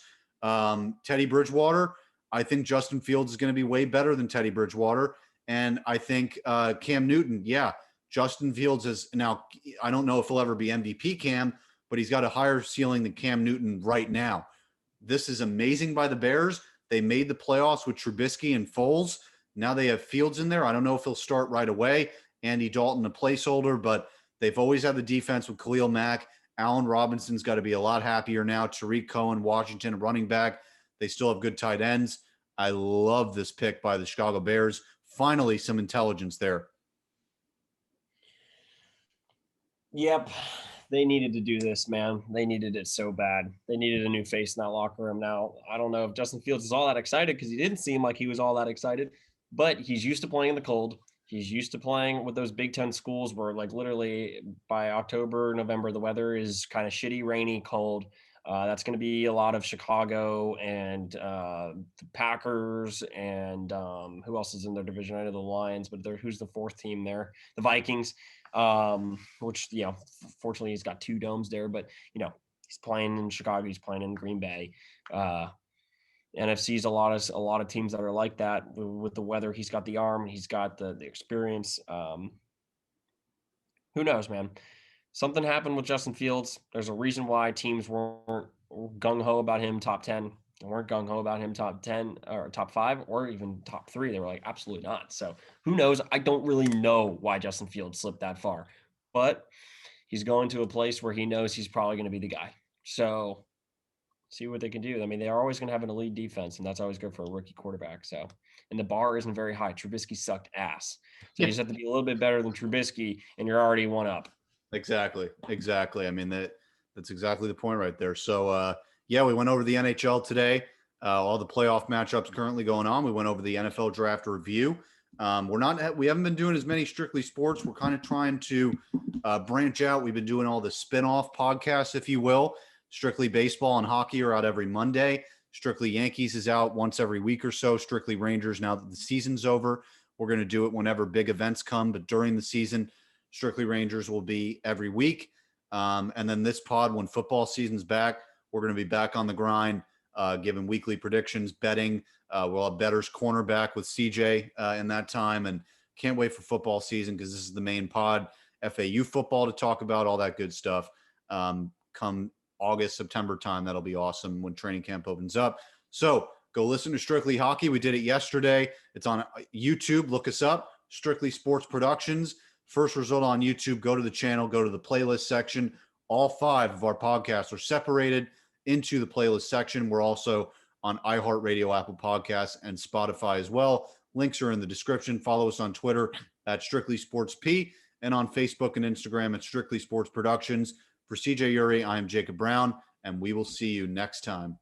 Teddy Bridgewater, I think Justin Fields is going to be way better than Teddy Bridgewater. And I think Cam Newton, yeah, Justin Fields is now, I don't know if he'll ever be MVP Cam, but he's got a higher ceiling than Cam Newton right now. This is amazing by the Bears. They made the playoffs with Trubisky and Foles. Now they have Fields in there. I don't know if he'll start right away. Andy Dalton, a placeholder, but they've always had the defense with Khalil Mack. Allen Robinson's got to be a lot happier now. Tariq Cohen, Washington, running back. They still have good tight ends. I love this pick by the Chicago Bears. Finally, some intelligence there. Yep. They needed to do this, man. They needed it so bad. They needed a new face in that locker room. Now, I don't know if Justin Fields is all that excited because he didn't seem like he was all that excited, but he's used to playing in the cold. He's used to playing with those Big Ten schools where, like, literally by October, November, the weather is kind of shitty, rainy, cold. That's going to be a lot of Chicago and the Packers and who else is in their division? I know the Lions, but who's the 4th team there? The Vikings, which, fortunately he's got 2 domes there, but, he's playing in Chicago. He's playing in Green Bay. NFC's a lot of teams that are like that with the weather. He's got the arm. He's got the experience. Who knows, man? Something happened with Justin Fields. There's a reason why teams weren't gung-ho about him top 10. They weren't gung-ho about him top 10 or top 5 or even top 3. They were like, absolutely not. So who knows? I don't really know why Justin Fields slipped that far. But he's going to a place where he knows he's probably going to be the guy. So see what they can do. I mean, they are always going to have an elite defense, and that's always good for a rookie quarterback. So, and the bar isn't very high. Trubisky sucked ass. So you Yeah, just have to be a little bit better than Trubisky, and you're already one up. exactly. Exactly. I mean, that's exactly the point right there. So, yeah, we went over the NHL today. All the playoff matchups currently going on. We went over the NFL draft review. We haven't been doing as many strictly sports. We're kind of trying to branch out. We've been doing all the spin-off podcasts, if you will. Strictly baseball and hockey are out every Monday. Strictly Yankees is out once every week or so. Strictly Rangers, now that the season's over, we're going to do it whenever big events come. But during the season, Strictly Rangers will be every week. And then this pod, when football season's back, we're going to be back on the grind, giving weekly predictions, betting. We'll have Better's Cornerback with CJ in that time. And can't wait for football season because this is the main pod. FAU football to talk about, all that good stuff. Come August, September time, that'll be awesome when training camp opens up. So go listen to Strictly Hockey. We did it yesterday. It's on YouTube. Look us up, Strictly Sports Productions. First result on YouTube. Go to the channel, go to the playlist section. All 5 of our podcasts are separated into the playlist section. We're also on iHeartRadio, Apple Podcasts, and Spotify as well. Links are in the description. Follow us on Twitter at Strictly Sports P, and on Facebook and Instagram at Strictly Sports Productions. For CJ Uri, I am Jacob Brown, and we will see you next time.